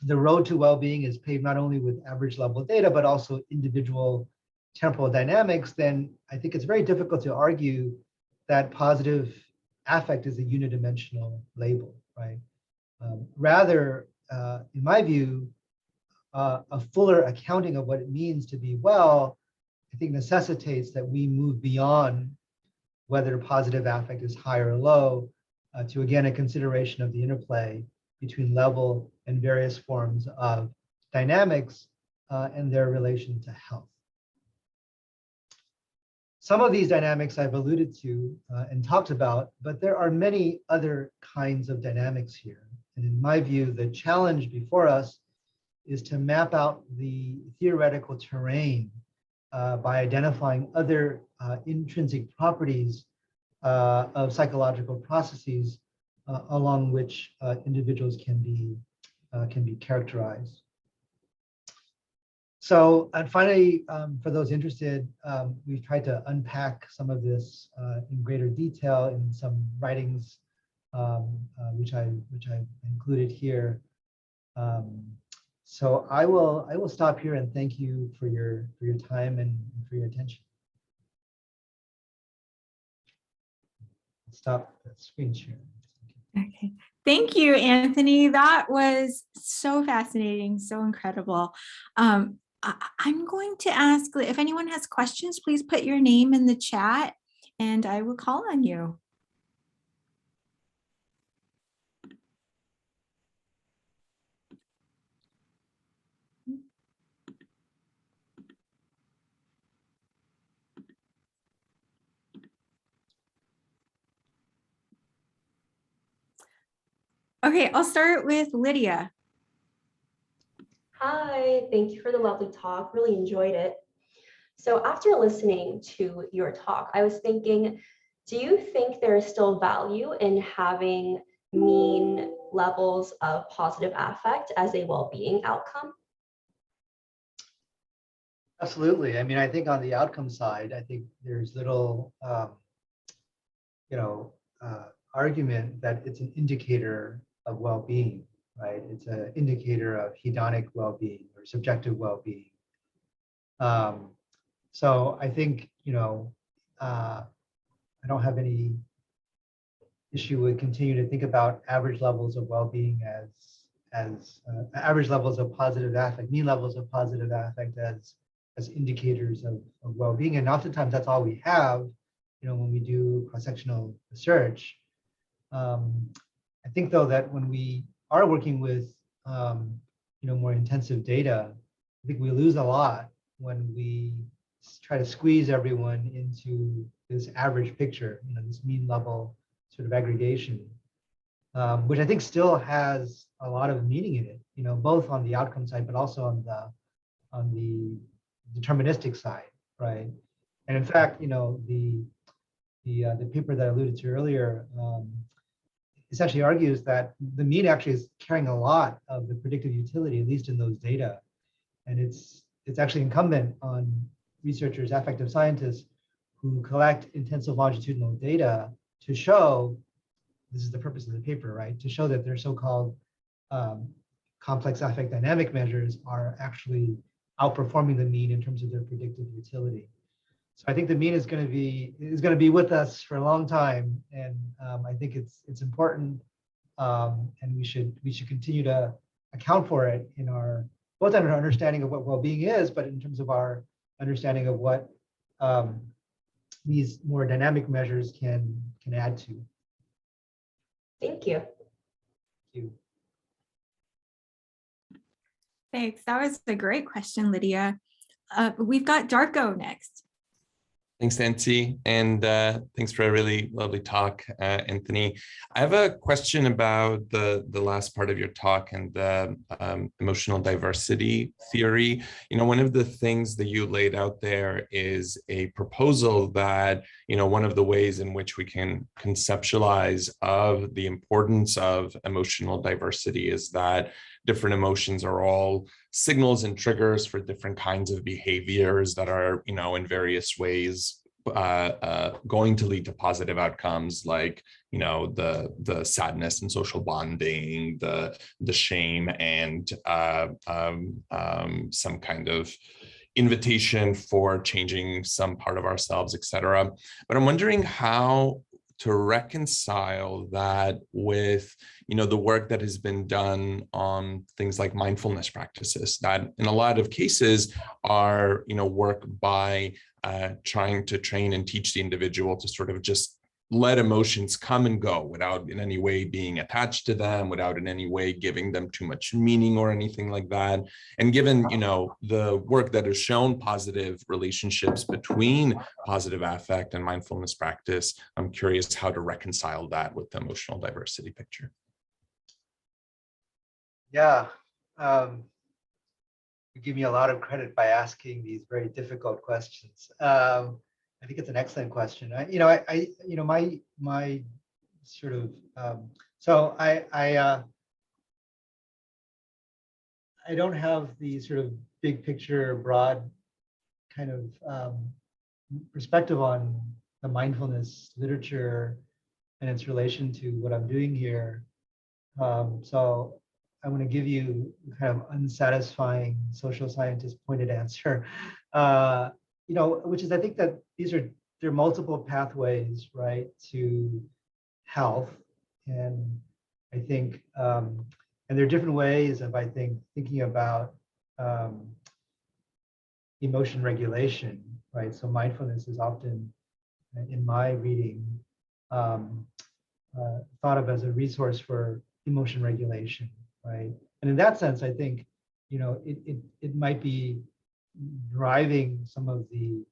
road to well-being is paved not only with average level data, but also individual temporal dynamics, then I think it's very difficult to argue that positive affect is a unidimensional label, right? Rather, in my view, a fuller accounting of what it means to be well, I think necessitates that we move beyond whether positive affect is high or low to, again, a consideration of the interplay between level and various forms of dynamics and their relation to health. Some of these dynamics I've alluded to and talked about, but there are many other kinds of dynamics here. And in my view, the challenge before us is to map out the theoretical terrain by identifying other intrinsic properties of psychological processes along which individuals can be characterized. So, and finally, for those interested, we've tried to unpack some of this in greater detail in some writings, which I've included here. So I will stop here and thank you for your time and for your attention. Stop the screen share. Okay. Thank you, Anthony. That was so fascinating, so incredible. I'm going to ask if anyone has questions, please put your name in the chat and I will call on you. Okay, I'll start with Lydia. Hi, thank you for the lovely talk. Really enjoyed it. So after listening to your talk, I was thinking, do you think there is still value in having mean levels of positive affect as a well-being outcome? Absolutely. I mean, I think on the outcome side, I think there's little, argument that it's an indicator of well-being, right? It's an indicator of hedonic well-being or subjective well-being. So I think, I don't have any issue with continue to think about average levels of well-being as average levels of positive affect, mean levels of positive affect as indicators of well-being. And oftentimes that's all we have, when we do cross-sectional research. I think though that when we are working with more intensive data, I think we lose a lot when we try to squeeze everyone into this average picture, this mean level sort of aggregation, which I think still has a lot of meaning in it, both on the outcome side, but also on the deterministic side, right? And in fact, the paper that I alluded to earlier essentially argues that the mean actually is carrying a lot of the predictive utility, at least in those data. And it's actually incumbent on researchers, affective scientists, who collect intensive longitudinal data to show, this is the purpose of the paper, right? To show that their so-called complex affect dynamic measures are actually outperforming the mean in terms of their predictive utility. So I think the mean is going to be with us for a long time, and I think it's important, and we should continue to account for it in both in our understanding of what well-being is, but in terms of our understanding of what these more dynamic measures can add to. Thank you. Thank you. Thanks. That was a great question, Lydia. We've got Darko next. Thanks, Nancy, and thanks for a really lovely talk, Anthony. I have a question about the last part of your talk and the emotional diversity theory. One of the things that you laid out there is a proposal that, one of the ways in which we can conceptualize of the importance of emotional diversity is that different emotions are all signals and triggers for different kinds of behaviors that are, in various ways going to lead to positive outcomes, like, the sadness and social bonding, the shame and some kind of, invitation for changing some part of ourselves, etc. But I'm wondering how to reconcile that with, the work that has been done on things like mindfulness practices that in a lot of cases are, work by trying to train and teach the individual to sort of just let emotions come and go without in any way being attached to them, without in any way giving them too much meaning or anything like that. And given, the work that has shown positive relationships between positive affect and mindfulness practice, I'm curious how to reconcile that with the emotional diversity picture. Yeah, you give me a lot of credit by asking these very difficult questions. I think it's an excellent question. My sort of so I don't have the sort of big picture, broad kind of perspective on the mindfulness literature and its relation to what I'm doing here. So I'm going to give you kind of unsatisfying social scientist pointed answer. Which is I think that there are multiple pathways, right, to health, and I think, and there are different ways of thinking about emotion regulation, right? So mindfulness is often, in my reading, thought of as a resource for emotion regulation, right? And in that sense, I think, it might be driving some of the,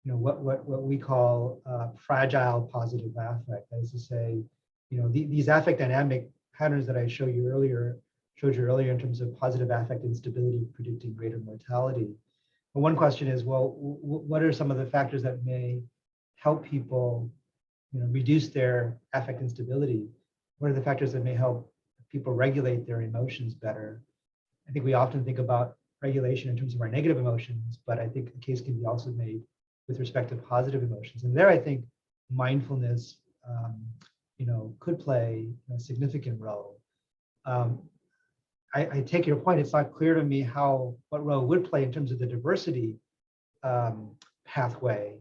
what we call fragile positive affect. That is to say, these affect dynamic patterns that I showed you earlier in terms of positive affect instability predicting greater mortality. But one question is, well, what are some of the factors that may help people, reduce their affect instability? What are the factors that may help people regulate their emotions better? I think we often think about regulation in terms of our negative emotions, but I think the case can be also made with respect to positive emotions. And there, I think mindfulness, could play a significant role. I take your point. It's not clear to me what role would play in terms of the diversity pathway,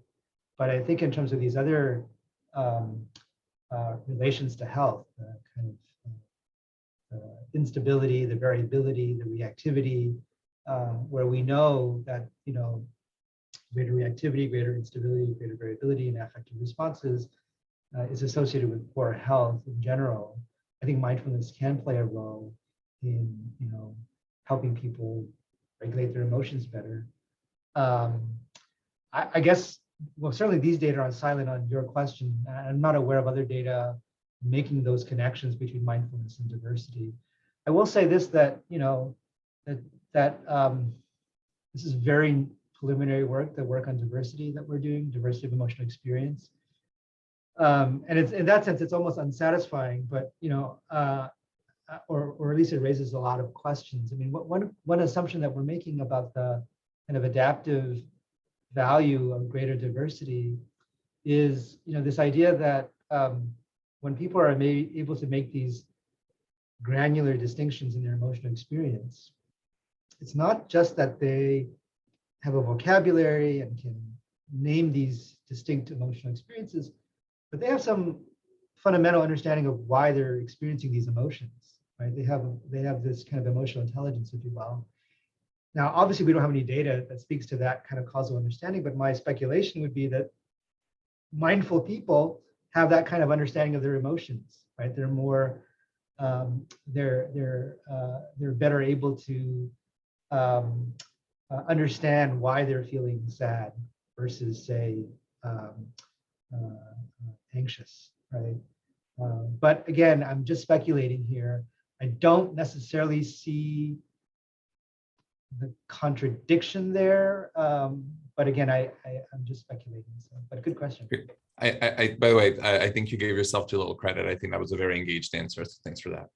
but I think in terms of these other relations to health, kind of instability, the variability, the reactivity, where we know that greater reactivity, greater instability, greater variability in affective responses is associated with poor health in general. I think mindfulness can play a role in helping people regulate their emotions better. I guess, well, certainly these data are silent on your question. I'm not aware of other data making those connections between mindfulness and diversity. I will say this, that this is very preliminary work, the work on diversity that we're doing, diversity of emotional experience. And it's, in that sense, it's almost unsatisfying, but or at least it raises a lot of questions. I mean, one assumption that we're making about the kind of adaptive value of greater diversity is, this idea that when people are able to make these granular distinctions in their emotional experience, it's not just that they have a vocabulary and can name these distinct emotional experiences, but they have some fundamental understanding of why they're experiencing these emotions, right? They have this kind of emotional intelligence, if you will. Now, obviously, we don't have any data that speaks to that kind of causal understanding, but my speculation would be that mindful people have that kind of understanding of their emotions, right? They're more, they're better able to understand why they're feeling sad versus, say, anxious, right? But again, I'm just speculating here. I don't necessarily see the contradiction there, but again, I'm just speculating. So, but good question. By the way, I think you gave yourself too little credit. I think that was a very engaged answer. So thanks for that.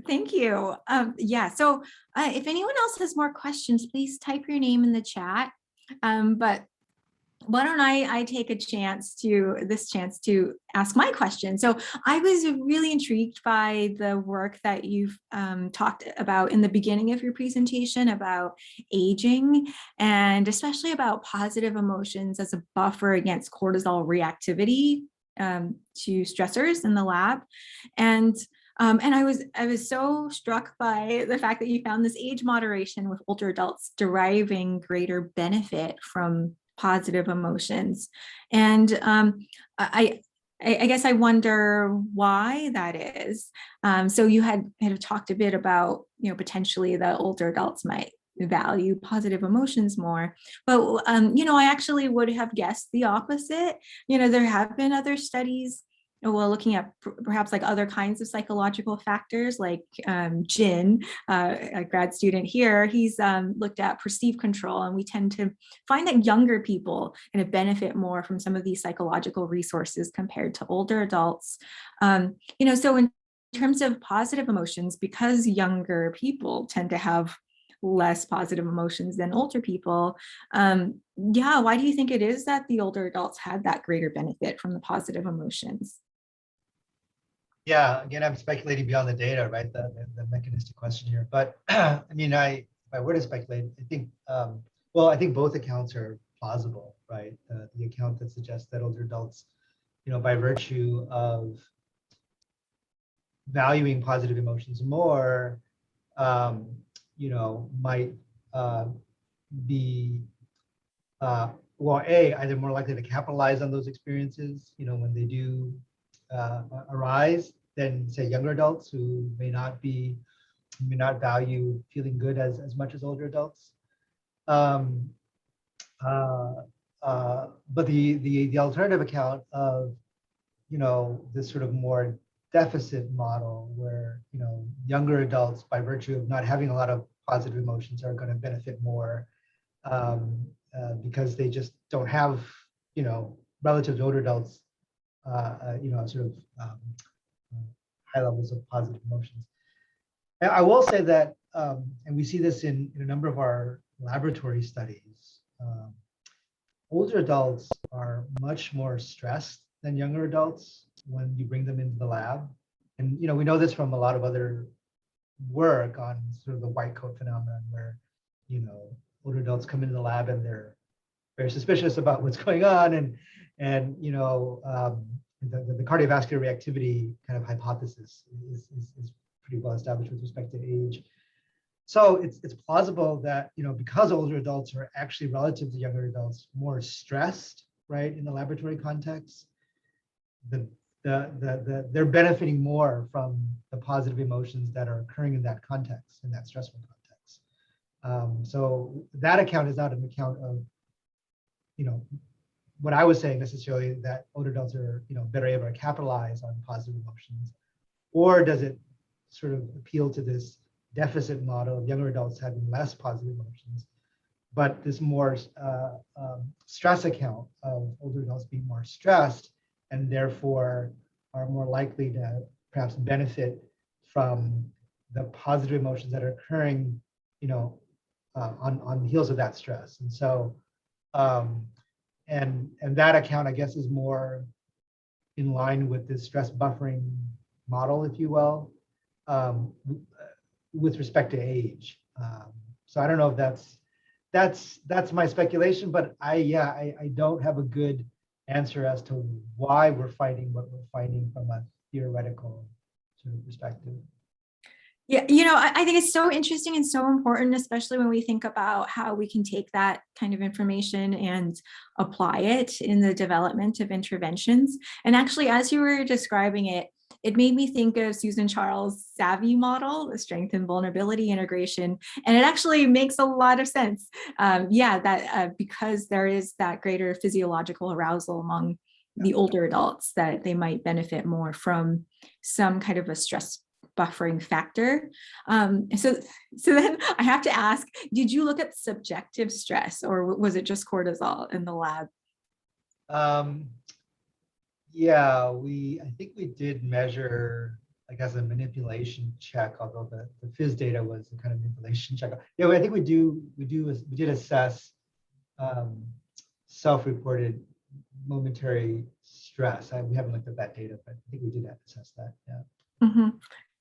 Thank you. Yeah, so if anyone else has more questions, please type your name in the chat. But why don't I take this chance to ask my question. So I was really intrigued by the work that you've talked about in the beginning of your presentation about aging, and especially about positive emotions as a buffer against cortisol reactivity to stressors in the lab. And I was so struck by the fact that you found this age moderation with older adults deriving greater benefit from positive emotions. And I guess I wonder why that is. So you had talked a bit about, potentially the older adults might value positive emotions more, but I actually would have guessed the opposite. There have been other studies, well, looking at perhaps like other kinds of psychological factors, like Jin, a grad student here, he's looked at perceived control, and we tend to find that younger people kind of benefit more from some of these psychological resources compared to older adults. So in terms of positive emotions, because younger people tend to have less positive emotions than older people, why do you think it is that the older adults had that greater benefit from the positive emotions? Yeah, again, I'm speculating beyond the data, right? The mechanistic question here. But I mean, if I were to speculate, I think, I think both accounts are plausible, right? The account that suggests that older adults, by virtue of valuing positive emotions more, might be, either more likely to capitalize on those experiences, when they do arise, than say younger adults who may not value feeling good as much as older adults. But the alternative account of this sort of more deficit model where younger adults, by virtue of not having a lot of positive emotions, are going to benefit more because they just don't have relative to older adults sort of high levels of positive emotions. And I will say that, and we see this in a number of our laboratory studies, older adults are much more stressed than younger adults when you bring them into the lab. And we know this from a lot of other work on sort of the white coat phenomenon, where older adults come into the lab and they're very suspicious about what's going on, and the cardiovascular reactivity kind of hypothesis is pretty well established with respect to age. So it's plausible that because older adults are actually, relative to younger adults, more stressed, right, in the laboratory context, they're benefiting more from the positive emotions that are occurring in that context, in that stressful context. So that account is not an account of what I was saying necessarily, that older adults are better able to capitalize on positive emotions, or does it sort of appeal to this deficit model of younger adults having less positive emotions, but this more stress account of older adults being more stressed and therefore are more likely to perhaps benefit from the positive emotions that are occurring on the heels of that stress. And so and that account, I guess, is more in line with this stress buffering model, if you will, with respect to age. So I don't know if that's my speculation, but I don't have a good answer as to why we're finding what we're finding from a theoretical sort of perspective. Yeah, I think it's so interesting and so important, especially when we think about how we can take that kind of information and apply it in the development of interventions. And actually, as you were describing it, it made me think of Susan Charles' SAVI model, the strength and vulnerability integration. And it actually makes a lot of sense. Because there is that greater physiological arousal among the older adults, that they might benefit more from some kind of a stress buffering factor. So then I have to ask, did you look at subjective stress, or was it just cortisol in the lab? I think we did measure, like, as a manipulation check, although the phys data was a kind of manipulation check. I think we did assess self-reported momentary stress. We haven't looked at that data, but I think we did assess that. Yeah. Mm-hmm.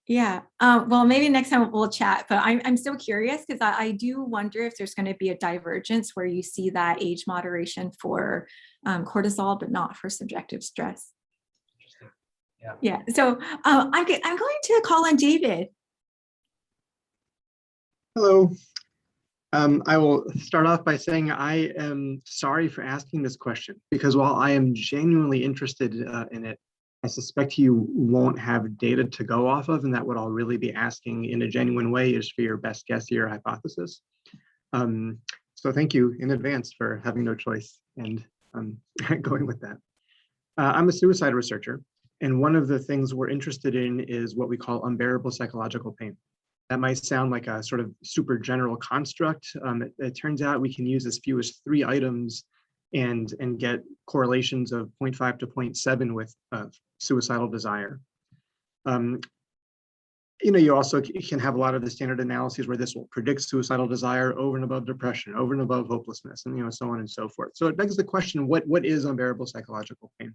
Yeah. Well, maybe next time we'll chat, but I'm so curious because I do wonder if there's going to be a divergence where you see that age moderation for cortisol, but not for subjective stress. Interesting. Yeah. Yeah. So I'm going to call on David. Hello. I will start off by saying I am sorry for asking this question, because while I am genuinely interested in it, I suspect you won't have data to go off of, and that what I'll really be asking in a genuine way is for your best guess of your hypothesis. So thank you in advance for having no choice and going with that. I'm a suicide researcher, and one of the things we're interested in is what we call unbearable psychological pain. That might sound like a sort of super general construct. It turns out we can use as few as 3 items and get correlations of 0.5 to 0.7 with suicidal desire. You also can have a lot of the standard analyses where this will predict suicidal desire over and above depression, over and above hopelessness, and so on and so forth. So it begs the question, what is unbearable psychological pain?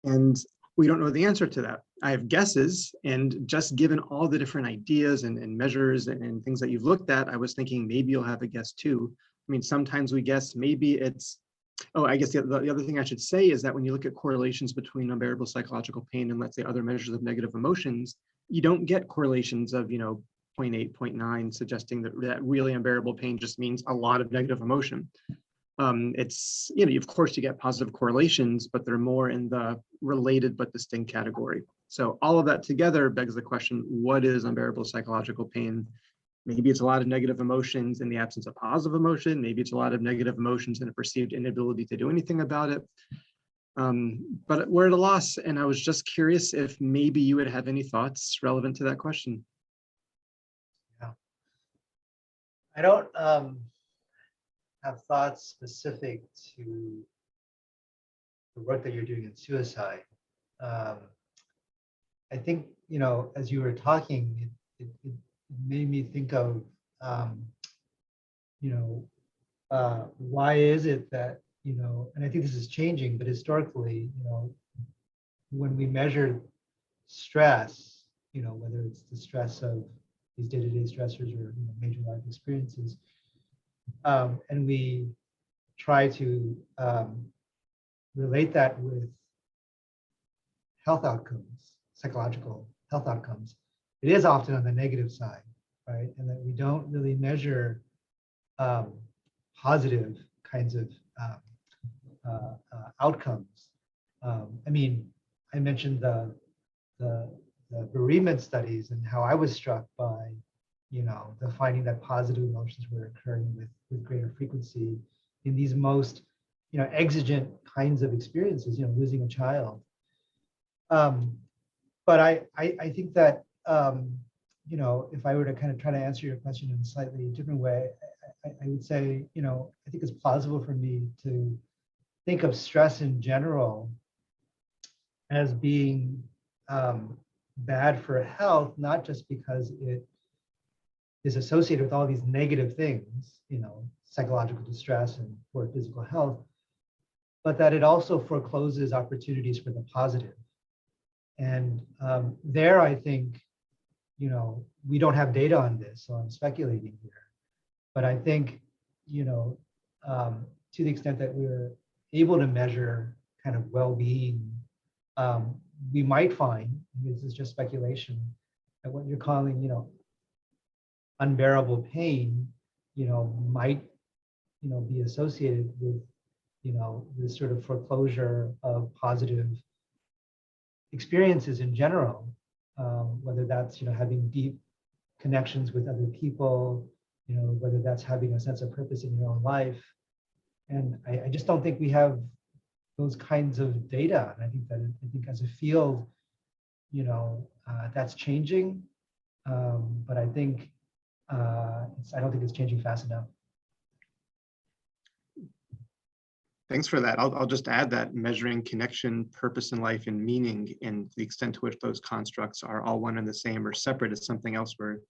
And we don't know the answer to that. I have guesses, and just given all the different ideas and measures and things that you've looked at, I was thinking maybe you'll have a guess too. I mean, sometimes we guess maybe it's, I guess the other thing I should say is that when you look at correlations between unbearable psychological pain and, let's say, other measures of negative emotions, you don't get correlations of 0.8, 0.9, suggesting that really unbearable pain just means a lot of negative emotion. It's, of course you get positive correlations, but they're more in the related but distinct category. So all of that together begs the question, what is unbearable psychological pain? Maybe it's a lot of negative emotions in the absence of positive emotion. Maybe it's a lot of negative emotions and a perceived inability to do anything about it. But we're at a loss, and I was just curious if maybe you would have any thoughts relevant to that question. Yeah. I don't have thoughts specific to the work that you're doing in suicide. I think, as you were talking, it made me think of, why is it that, and I think this is changing, but historically, when we measure stress, whether it's the stress of these day-to-day stressors or major life experiences, and we try to relate that with health outcomes, psychological health outcomes, it is often on the negative side, right? And that we don't really measure positive kinds of outcomes. I mean, I mentioned the bereavement studies and how I was struck by, the finding that positive emotions were occurring with greater frequency in these most, exigent kinds of experiences, losing a child. But I think that, if I were to kind of try to answer your question in a slightly different way, I would say, I think it's plausible for me to think of stress in general as being bad for health, not just because it is associated with all these negative things, psychological distress and poor physical health, but that it also forecloses opportunities for the positive. And there, I think, we don't have data on this, so I'm speculating here. But I think, to the extent that we're able to measure kind of well-being, we might find, this is just speculation, that what you're calling, unbearable pain, might, be associated with, this sort of foreclosure of positive experiences in general, whether that's, having deep connections with other people, whether that's having a sense of purpose in your own life. And I just don't think we have those kinds of data. And I think as a field, that's changing. But I think I don't think it's changing fast enough. Thanks for that. I'll just add that measuring connection, purpose in life, and meaning, and the extent to which those constructs are all one and the same or separate is something else we're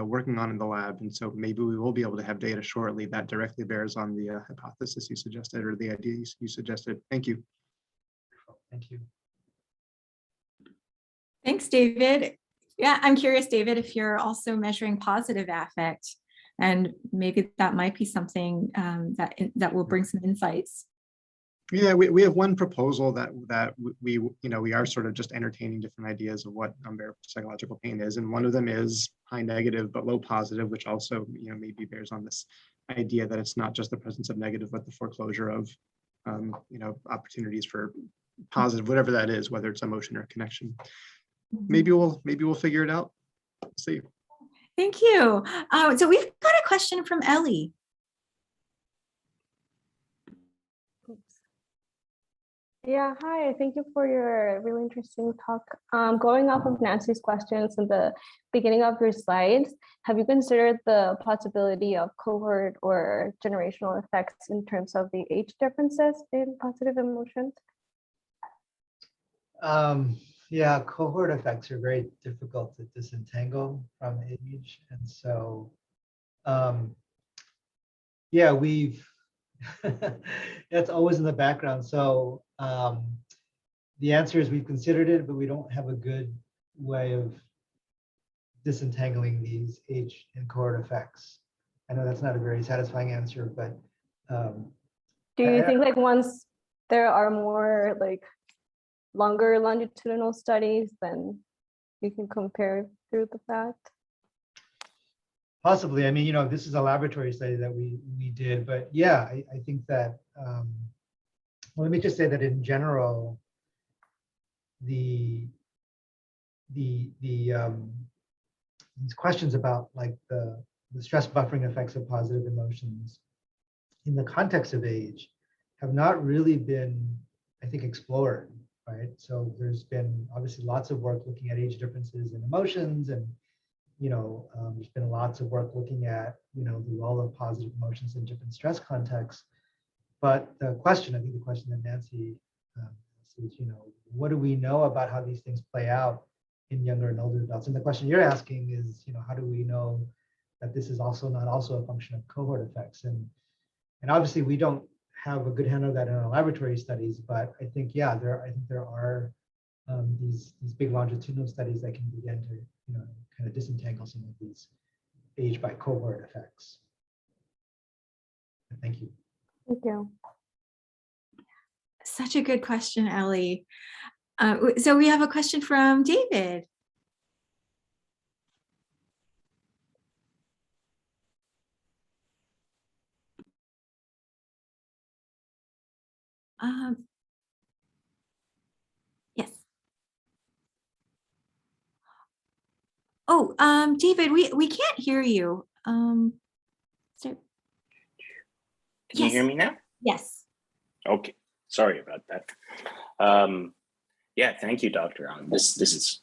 working on in the lab. And so maybe we will be able to have data shortly that directly bears on the hypothesis you suggested or the ideas you suggested. Thank you. Thank you. Thanks, David. Yeah, I'm curious, David, if you're also measuring positive affect, and maybe that might be something that will bring some insights. Yeah, we have one proposal that we are sort of just entertaining different ideas of what unbearable psychological pain is, and one of them is high negative but low positive, which also maybe bears on this idea that it's not just the presence of negative but the foreclosure of opportunities for positive, whatever that is, whether it's emotion or connection. Maybe we'll figure it out. Let's see. Thank you. So we've got a question from Ellie. Yeah, hi, thank you for your really interesting talk. Going off of Nancy's questions in the beginning of your slides, have you considered the possibility of cohort or generational effects in terms of the age differences in positive emotions? Yeah, cohort effects are very difficult to disentangle from age. And so, yeah, that's always in the background. So the answer is we've considered it, but we don't have a good way of disentangling these age and cohort effects. I know that's not a very satisfying answer, but do you think like once there are more like longer longitudinal studies, then you can compare through the fact? Possibly. I mean, this is a laboratory study that we did, but yeah, I think that, well, let me just say that in general, these questions about like the stress buffering effects of positive emotions in the context of age have not really been, I think, explored, right? So there's been obviously lots of work looking at age differences in emotions, and there's been lots of work looking at the role of positive emotions in different stress contexts. But I think the question that Nancy is, what do we know about how these things play out in younger and older adults? And the question you're asking is, how do we know that this is not also a function of cohort effects? And obviously we don't have a good handle of that in our laboratory studies, but I think, yeah, there are these big longitudinal studies that can begin to, kind of disentangle some of these age by cohort effects. Thank you. Thank you. Such a good question, Ellie. So we have a question from David. Yes. Oh, David, we can't hear you. Can you hear me now? Yes. Okay, sorry about that. Yeah, thank you, Dr. Ang. This is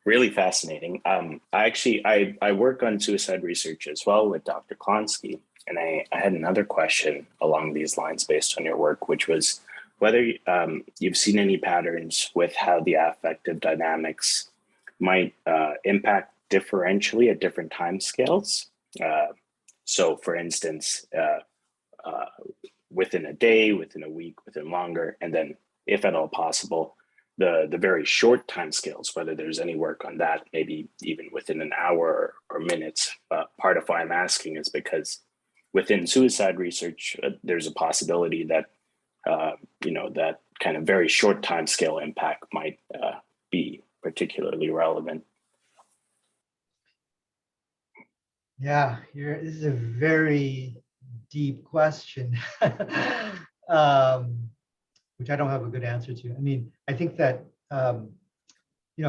really fascinating. I work on suicide research as well with Dr. Klonsky, and I had another question along these lines based on your work, which was whether you've seen any patterns with how the affective dynamics might impact differentially at different time scales. So for instance, within a day, within a week, within longer, and then if at all possible, the very short time scales, whether there's any work on that, maybe even within an hour or minutes. Part of why I'm asking is because within suicide research, there's a possibility that, that kind of very short time scale impact might be particularly relevant. Yeah, this is a very deep question, which I don't have a good answer to. I mean, I think that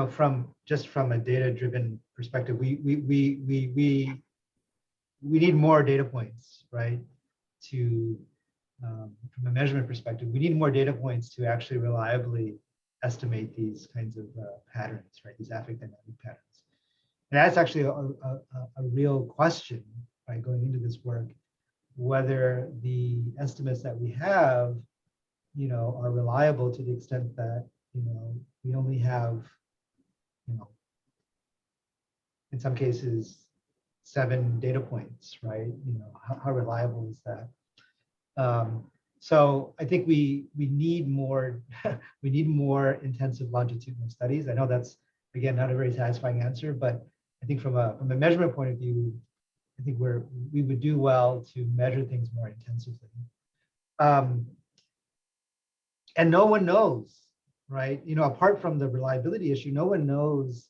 from a data-driven perspective, we need more data points, right? From a measurement perspective, we need more data points to actually reliably estimate these kinds of patterns, right? These affect dynamic patterns. And that's actually a real question, right? Going into this work, whether the estimates that we have, are reliable to the extent that, we only have, in some cases, 7 data points, right? How reliable is that? So I think we need more we need more intensive longitudinal studies. I know that's, again, not a very satisfying answer, but I think from a measurement point of view, I think we would do well to measure things more intensively. And no one knows, right? Apart from the reliability issue, no one knows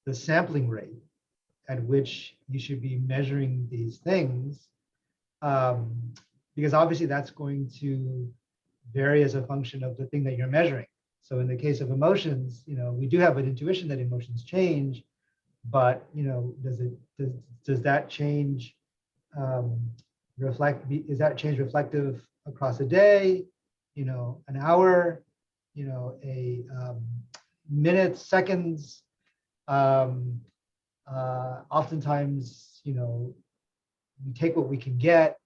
the sampling rate at which you should be measuring these things, because obviously that's going to vary as a function of the thing that you're measuring. So in the case of emotions, we do have an intuition that emotions change, but does that change is that change reflective across a day, an hour, a minutes, seconds? Oftentimes, we take what we can get,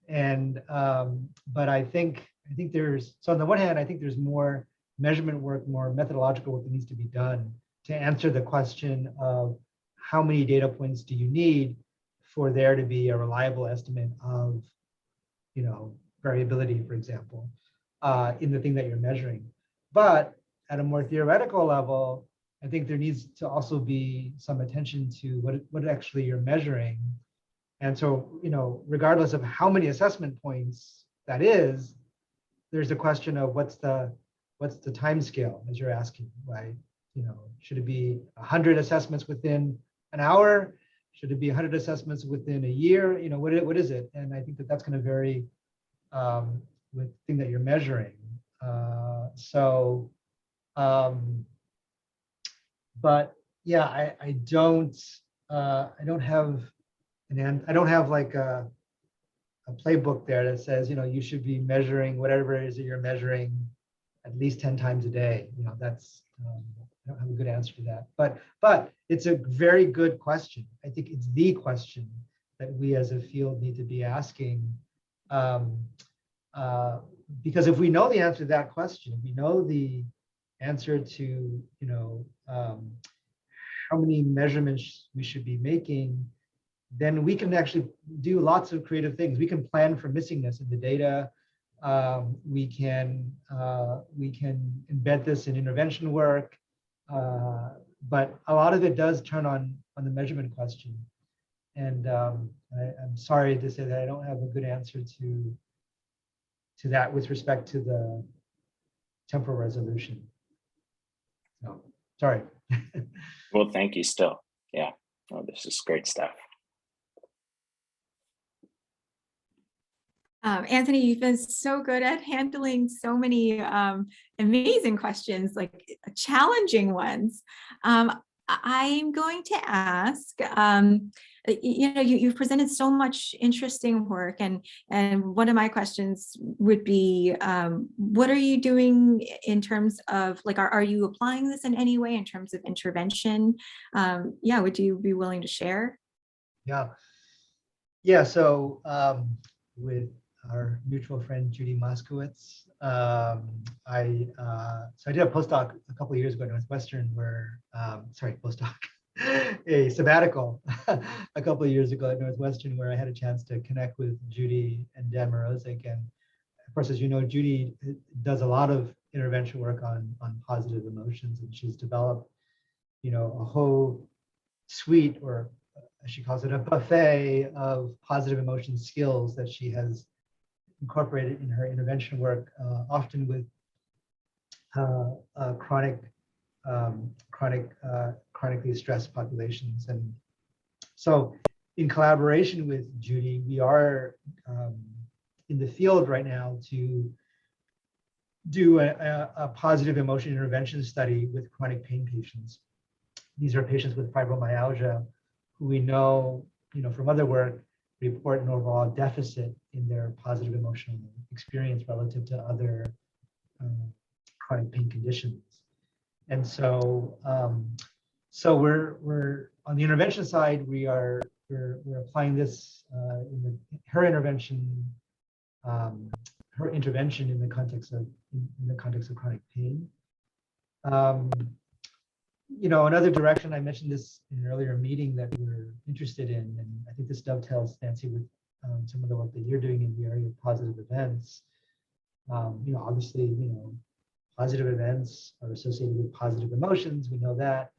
and but I think there's, so on the one hand, I think there's more measurement work, more methodological work that needs to be done to answer the question of how many data points do you need for there to be a reliable estimate of, variability, for example, in the thing that you're measuring. But at a more theoretical level, I think there needs to also be some attention to what actually you're measuring. And so, regardless of how many assessment points that is, there's a question of what's the time scale, as you're asking, right? Should it be 100 assessments within an hour? Should it be 100 assessments within a year? What is it? And I think that's going to vary with the thing that you're measuring. But yeah, I don't have like a playbook there that says, you should be measuring whatever it is that you're measuring at least 10 times a day. That's I don't have a good answer to that. But it's a very good question. I think it's the question that we as a field need to be asking. Because if we know the answer to that question, we know the answer to, how many measurements we should be making, then we can actually do lots of creative things. We can plan for missingness in the data. We can embed this in intervention work. But a lot of it does turn on the measurement question. And I'm sorry to say that I don't have a good answer to that with respect to the temporal resolution. So, sorry. Well, thank you still. Yeah, this is great stuff. Anthony, you've been so good at handling so many amazing questions, like challenging ones. I'm going to ask, you've presented so much interesting work, and one of my questions would be, what are you doing in terms of, like, are you applying this in any way in terms of intervention? Yeah, would you be willing to share? Yeah. So with our mutual friend Judy Moskowitz, I did a postdoc a couple of years ago at Northwestern, where a sabbatical a couple of years ago at Northwestern, where I had a chance to connect with Judy and Dan Morozic. And of course, as you know, Judy does a lot of intervention work on positive emotions, and she's developed, a whole suite, or as she calls it, a buffet of positive emotion skills that she has incorporated in her intervention work, often with chronically stressed populations. And so in collaboration with Judy, we are in the field right now to do a positive emotion intervention study with chronic pain patients. These are patients with fibromyalgia who we know, from other work, report an overall deficit in their positive emotional experience relative to other chronic pain conditions. And so, we're on the intervention side. We're applying this in her intervention in the context of chronic pain. another direction, I mentioned this in an earlier meeting that we're interested in, and I think this dovetails, Nancy, with some of the work that you're doing in the area of positive events. Obviously, positive events are associated with positive emotions. We know that.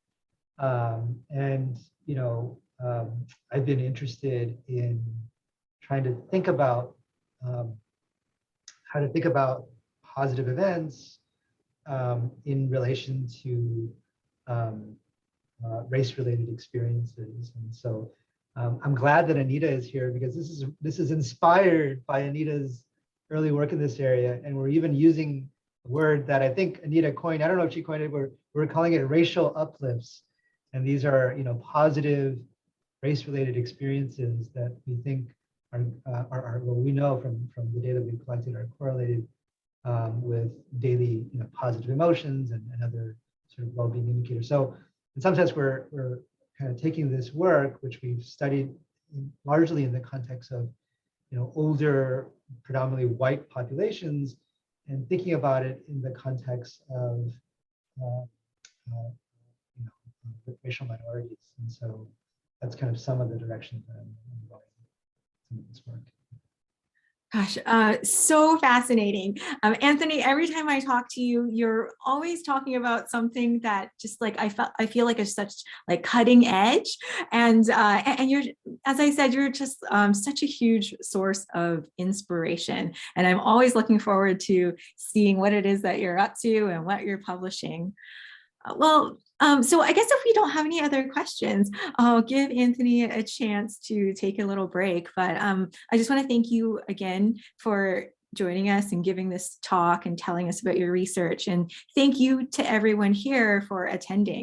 I've been interested in trying to think about how to think about positive events in relation to race-related experiences. And so I'm glad that Anita is here, because this is inspired by Anita's early work in this area. And we're even using a word that I think Anita coined. I don't know if she coined it, we're calling it racial uplifts. And these are, positive race-related experiences that we think are well, we know from the data we've collected are correlated with daily, positive emotions and other sort of well-being indicators. So in some sense, we're kind of taking this work, which we've studied largely in the context of, older, predominantly white populations, and thinking about it in the context of racial minorities. And so that's kind of some of the directions that I'm going some of this work. Gosh, so fascinating. Anthony, every time I talk to you, you're always talking about something that just like I feel like is such like cutting edge. And you're, as I said, you're just such a huge source of inspiration. And I'm always looking forward to seeing what it is that you're up to and what you're publishing. So I guess if we don't have any other questions, I'll give Anthony a chance to take a little break. But I just want to thank you again for joining us and giving this talk and telling us about your research. And thank you to everyone here for attending.